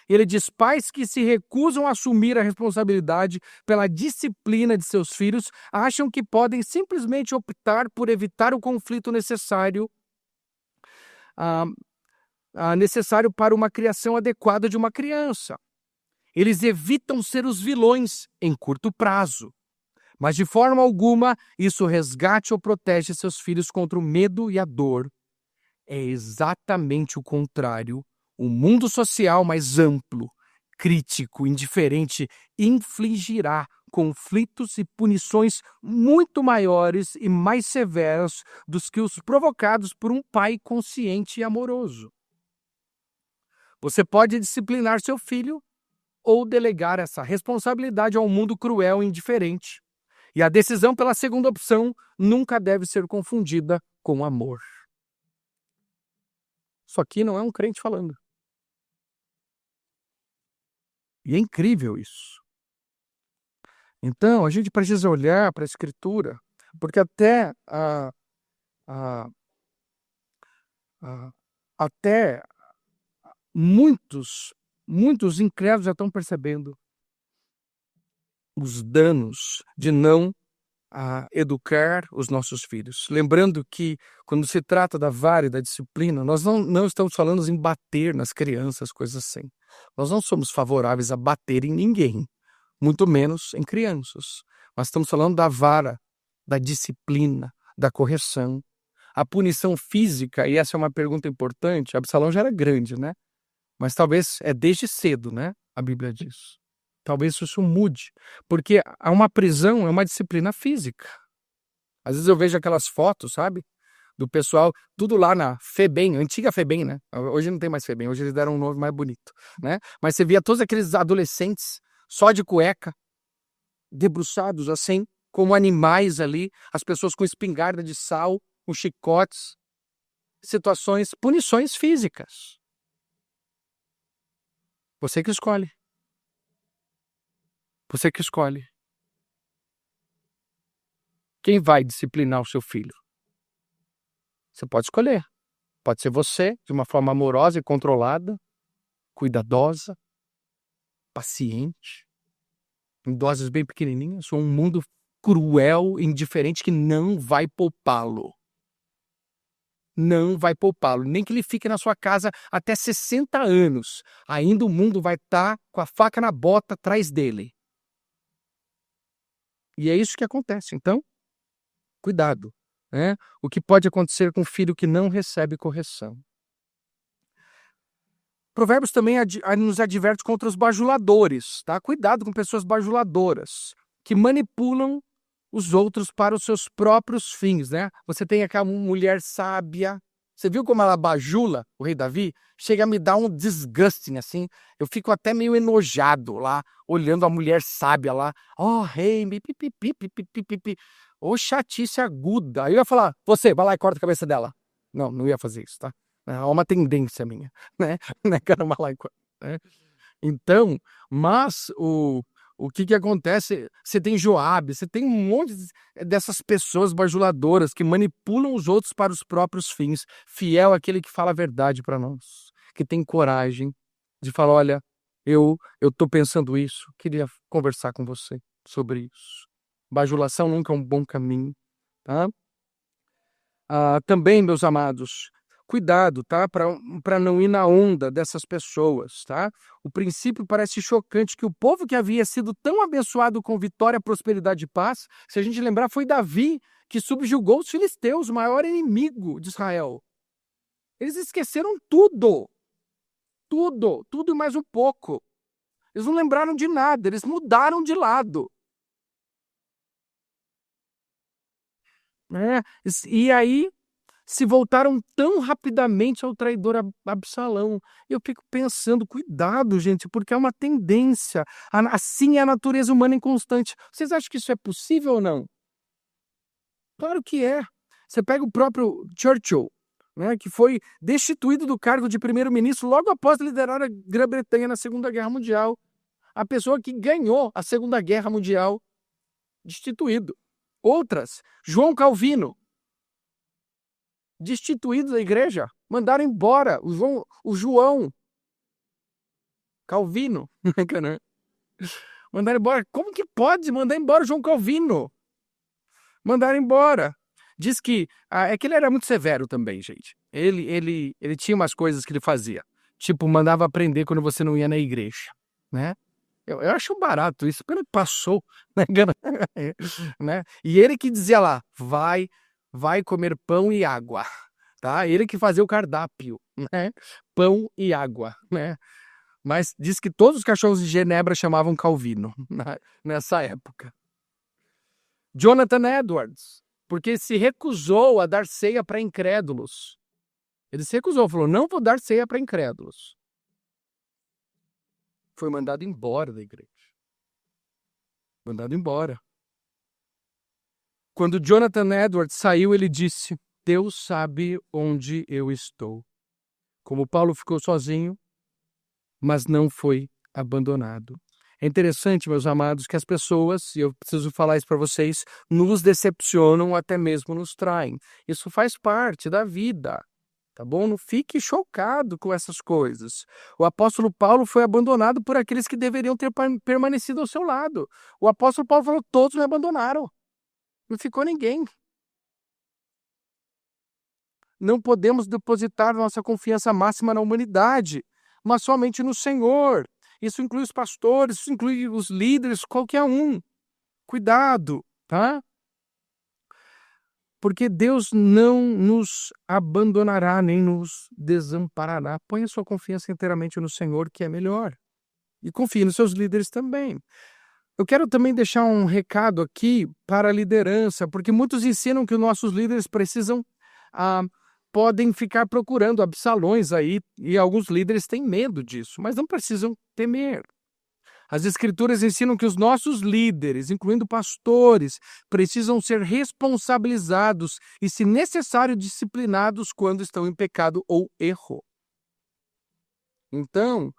Ele diz, pais que se recusam a assumir a responsabilidade pela disciplina de seus filhos acham que podem simplesmente optar por evitar o conflito necessário para uma criação adequada de uma criança. Eles evitam ser os vilões em curto prazo, mas de forma alguma isso resgate ou protege seus filhos contra o medo e a dor. É exatamente o contrário. O mundo social mais amplo, crítico, indiferente, infligirá conflitos e punições muito maiores e mais severas dos que os provocados por um pai consciente e amoroso. Você pode disciplinar seu filho ou delegar essa responsabilidade ao mundo cruel e indiferente. E a decisão pela segunda opção nunca deve ser confundida com amor. Isso aqui não é um crente falando. E é incrível isso. Então, a gente precisa olhar para a Escritura, porque até muitos incrédulos já estão percebendo os danos de não educar os nossos filhos. Lembrando que, quando se trata da vara e da disciplina, nós não estamos falando em bater nas crianças, coisas assim. Nós não somos favoráveis a bater em ninguém, muito menos em crianças. Nós estamos falando da vara, da disciplina, da correção. A punição física, e essa é uma pergunta importante, Absalão já era grande, né? Mas talvez é desde cedo, né? A Bíblia diz. Talvez isso mude, porque uma prisão é uma disciplina física. Às vezes eu vejo aquelas fotos, sabe? Do pessoal, tudo lá na FEBEM, antiga FEBEM, né? Hoje não tem mais FEBEM, hoje eles deram um nome mais bonito, né? Mas você via todos aqueles adolescentes só de cueca, debruçados assim, como animais ali, as pessoas com espingarda de sal, com chicotes, situações, punições físicas. Você que escolhe. Você que escolhe. Quem vai disciplinar o seu filho? Você pode escolher. Pode ser você, de uma forma amorosa e controlada, cuidadosa. paciente, em doses bem pequenininhas, ou um mundo cruel, indiferente, que não vai poupá-lo? Não vai poupá-lo, nem que ele fique na sua casa até 60 anos. Ainda o mundo vai estar com a faca na bota atrás dele. E é isso que acontece. Então, cuidado, né? O que pode acontecer com um filho que não recebe correção? Provérbios também nos adverte contra os bajuladores, tá? Cuidado com pessoas bajuladoras, que manipulam os outros para os seus próprios fins, né? Você tem aquela mulher sábia, você viu como ela bajula o rei Davi? Chega a me dar um disgusting, assim, eu fico até meio enojado lá, olhando a mulher sábia lá, rei, pipipipipipipipi, chatice aguda. Aí eu ia falar, você, vai lá e corta a cabeça dela. Não ia fazer isso, tá? É uma tendência minha, né? Né, cara, né? Então, mas o que acontece? Você tem Joabe, você tem um monte dessas pessoas bajuladoras que manipulam os outros para os próprios fins. Fiel é aquele que fala a verdade para nós, que tem coragem de falar, olha, eu tô pensando isso, queria conversar com você sobre isso. Bajulação nunca é um bom caminho, tá? Também, meus amados, cuidado, tá? Para não ir na onda dessas pessoas, tá? O princípio parece chocante que o povo que havia sido tão abençoado com vitória, prosperidade e paz, se a gente lembrar, foi Davi que subjugou os filisteus, o maior inimigo de Israel. Eles esqueceram tudo e mais um pouco. Eles não lembraram de nada, eles mudaram de lado. E aí se voltaram tão rapidamente ao traidor Absalão. Eu fico pensando, cuidado, gente, porque é uma tendência. Assim é a natureza humana inconstante. Vocês acham que isso é possível ou não? Claro que é. Você pega o próprio Churchill, né, que foi destituído do cargo de primeiro-ministro logo após liderar a Grã-Bretanha na Segunda Guerra Mundial. A pessoa que ganhou a Segunda Guerra Mundial, destituído. Outras, João Calvino, destituído da igreja, mandaram embora o João Calvino. Mandaram embora. Como que pode mandar embora o João Calvino? Mandaram embora. Diz que é que ele era muito severo também, gente. Ele tinha umas coisas que ele fazia, tipo mandava aprender quando você não ia na igreja, né? Eu acho barato isso, porque ele passou, né? E ele que dizia lá, vai comer pão e água, tá? Ele que fazia o cardápio, né? Pão e água, né? Mas diz que todos os cachorros de Genebra chamavam Calvino nessa época. Jonathan Edwards, porque se recusou a dar ceia para incrédulos. Ele se recusou, falou, não vou dar ceia para incrédulos. Foi mandado embora da igreja. Mandado embora. Quando Jonathan Edwards saiu, ele disse, Deus sabe onde eu estou. Como Paulo ficou sozinho, mas não foi abandonado. É interessante, meus amados, que as pessoas, e eu preciso falar isso para vocês, nos decepcionam, até mesmo nos traem. Isso faz parte da vida, tá bom? Não fique chocado com essas coisas. O apóstolo Paulo foi abandonado por aqueles que deveriam ter permanecido ao seu lado. O apóstolo Paulo falou, todos me abandonaram. Não ficou ninguém. Não podemos depositar nossa confiança máxima na humanidade, mas somente no Senhor. Isso inclui os pastores, isso inclui os líderes, qualquer um. Cuidado, tá? Porque Deus não nos abandonará, nem nos desamparará. Ponha sua confiança inteiramente no Senhor, que é melhor. E confie nos seus líderes também. Eu quero também deixar um recado aqui para a liderança, porque muitos ensinam que os nossos líderes podem ficar procurando absalões aí, e alguns líderes têm medo disso, mas não precisam temer. As Escrituras ensinam que os nossos líderes, incluindo pastores, precisam ser responsabilizados e, se necessário, disciplinados quando estão em pecado ou erro. Então,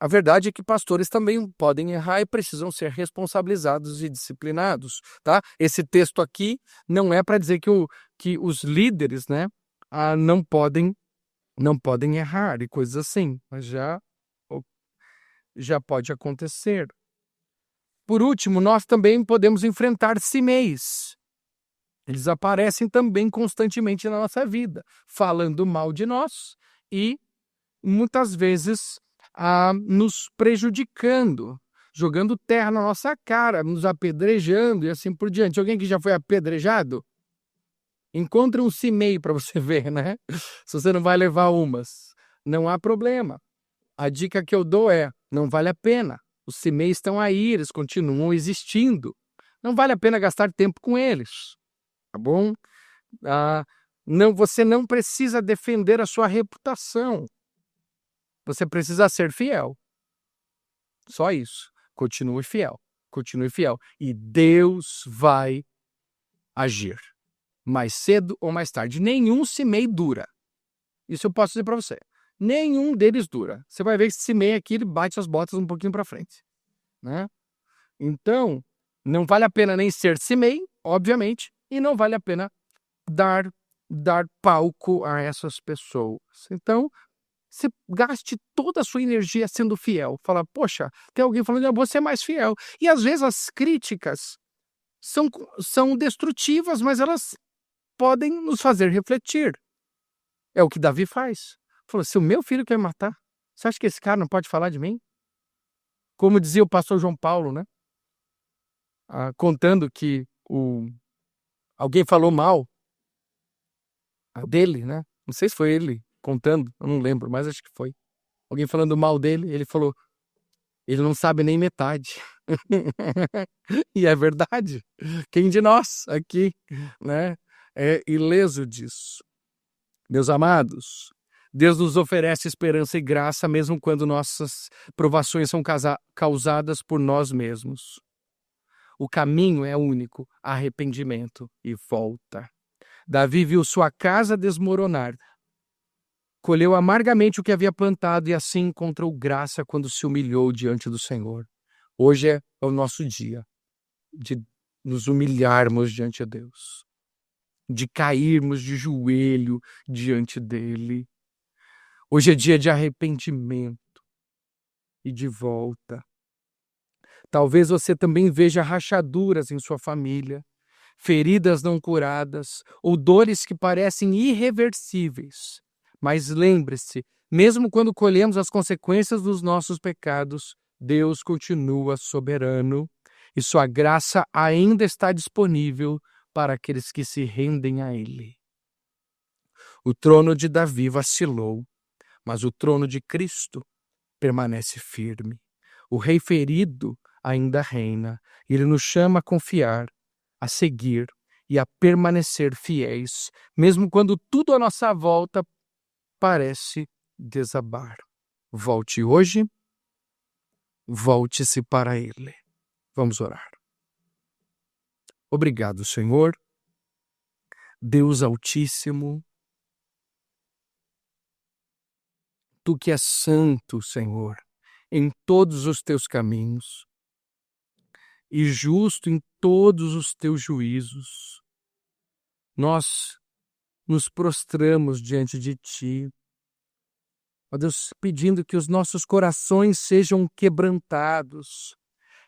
a verdade é que pastores também podem errar e precisam ser responsabilizados e disciplinados, tá? Esse texto aqui não é para dizer que os líderes, né, não podem errar e coisas assim, mas já já pode acontecer. Por último, nós também podemos enfrentar cimeis. Eles aparecem também constantemente na nossa vida, falando mal de nós e muitas vezes nos prejudicando, jogando terra na nossa cara, nos apedrejando e assim por diante. Alguém que já foi apedrejado? Encontre um cimei para você ver, né? Se você não vai levar umas, não há problema. A dica que eu dou é, não vale a pena. Os cimeis estão aí, eles continuam existindo. Não vale a pena gastar tempo com eles, tá bom? Você não precisa defender a sua reputação. Você precisa ser fiel. Só isso. Continue fiel. Continue fiel. E Deus vai agir. Mais cedo ou mais tarde. Nenhum cimei dura. Isso eu posso dizer para você. Nenhum deles dura. Você vai ver que esse cimei aqui, ele bate as botas um pouquinho para frente, né? Então, não vale a pena nem ser cimei, obviamente, e não vale a pena dar palco a essas pessoas. Então, você gaste toda a sua energia sendo fiel. Fala, poxa, tem alguém falando, você é mais fiel. E às vezes as críticas são destrutivas, mas elas podem nos fazer refletir. É o que Davi faz. Falou, se o meu filho quer me matar, você acha que esse cara não pode falar de mim? Como dizia o pastor João Paulo, né? Contando que alguém falou mal dele, né? Não sei se foi ele contando, eu não lembro, mas acho que foi. Alguém falando mal dele, ele falou, ele não sabe nem metade. E é verdade. Quem de nós aqui, né, é ileso disso? Meus amados, Deus nos oferece esperança e graça mesmo quando nossas provações são causadas por nós mesmos. O caminho é único, arrependimento e volta. Davi viu sua casa desmoronar, colheu amargamente o que havia plantado e assim encontrou graça quando se humilhou diante do Senhor. Hoje é o nosso dia de nos humilharmos diante de Deus, de cairmos de joelho diante dele. Hoje é dia de arrependimento e de volta. Talvez você também veja rachaduras em sua família, feridas não curadas ou dores que parecem irreversíveis. Mas lembre-se, mesmo quando colhemos as consequências dos nossos pecados, Deus continua soberano e sua graça ainda está disponível para aqueles que se rendem a Ele. O trono de Davi vacilou, mas o trono de Cristo permanece firme. O rei ferido ainda reina. Ele nos chama a confiar, a seguir e a permanecer fiéis, mesmo quando tudo à nossa volta parece desabar. Volte hoje, volte-se para Ele. Vamos orar. Obrigado, Senhor, Deus Altíssimo, Tu que és santo, Senhor, em todos os teus caminhos e justo em todos os teus juízos. Nós nos prostramos diante de Ti, ó Deus, pedindo que os nossos corações sejam quebrantados,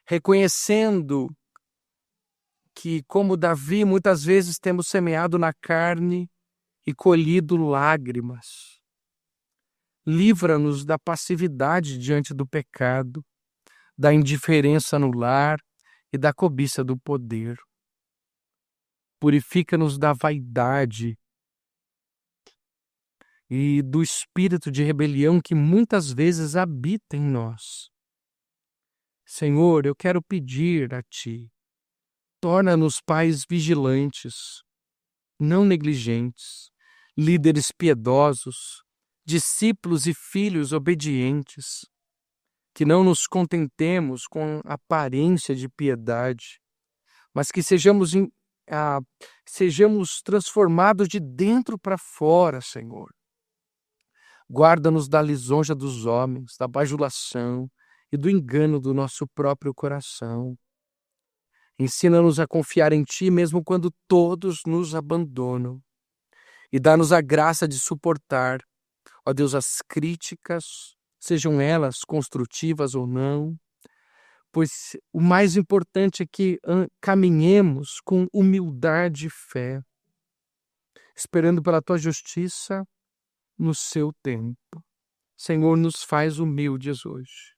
reconhecendo que, como Davi, muitas vezes temos semeado na carne e colhido lágrimas. Livra-nos da passividade diante do pecado, da indiferença no lar e da cobiça do poder. Purifica-nos da vaidade e do espírito de rebelião que muitas vezes habita em nós. Senhor, eu quero pedir a Ti, torna-nos pais vigilantes, não negligentes, líderes piedosos, discípulos e filhos obedientes, que não nos contentemos com aparência de piedade, mas que sejamos transformados de dentro para fora, Senhor. Guarda-nos da lisonja dos homens, da bajulação e do engano do nosso próprio coração. Ensina-nos a confiar em Ti mesmo quando todos nos abandonam. E dá-nos a graça de suportar, ó Deus, as críticas sejam elas construtivas ou não, pois o mais importante é que caminhemos com humildade e fé, esperando pela tua justiça no seu tempo. Senhor, nos faz humildes hoje.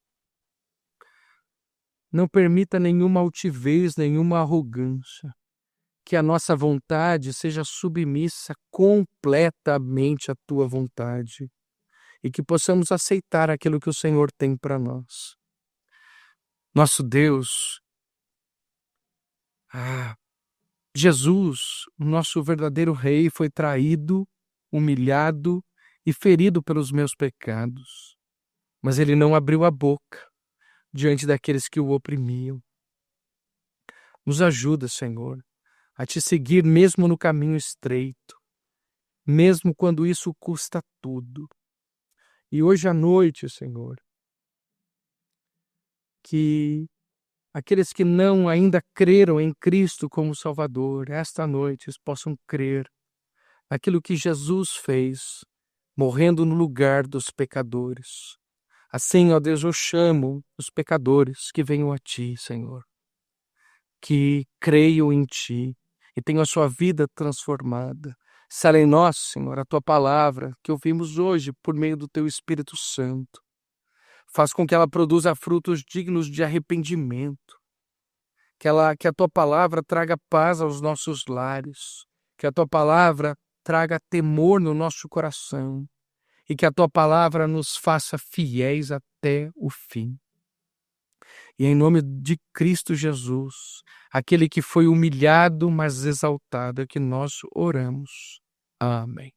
Não permita nenhuma altivez, nenhuma arrogância. Que a nossa vontade seja submissa completamente à tua vontade e que possamos aceitar aquilo que o Senhor tem para nós. Nosso Deus, Jesus, o nosso verdadeiro Rei, foi traído, humilhado e ferido pelos meus pecados, mas ele não abriu a boca diante daqueles que o oprimiam. Nos ajuda, Senhor, a te seguir mesmo no caminho estreito, mesmo quando isso custa tudo. E hoje à noite, Senhor, que aqueles que não ainda creram em Cristo como Salvador, esta noite eles possam crer naquilo que Jesus fez, morrendo no lugar dos pecadores. Assim, ó Deus, eu chamo os pecadores que venham a Ti, Senhor, que creiam em Ti e tenham a sua vida transformada. Sela em nós, Senhor, a Tua palavra que ouvimos hoje por meio do Teu Espírito Santo. Faz com que ela produza frutos dignos de arrependimento. Que a Tua palavra traga paz aos nossos lares. Que a Tua palavra traga temor no nosso coração. E que a Tua palavra nos faça fiéis até o fim. E em nome de Cristo Jesus, aquele que foi humilhado, mas exaltado, é que nós oramos. Amém.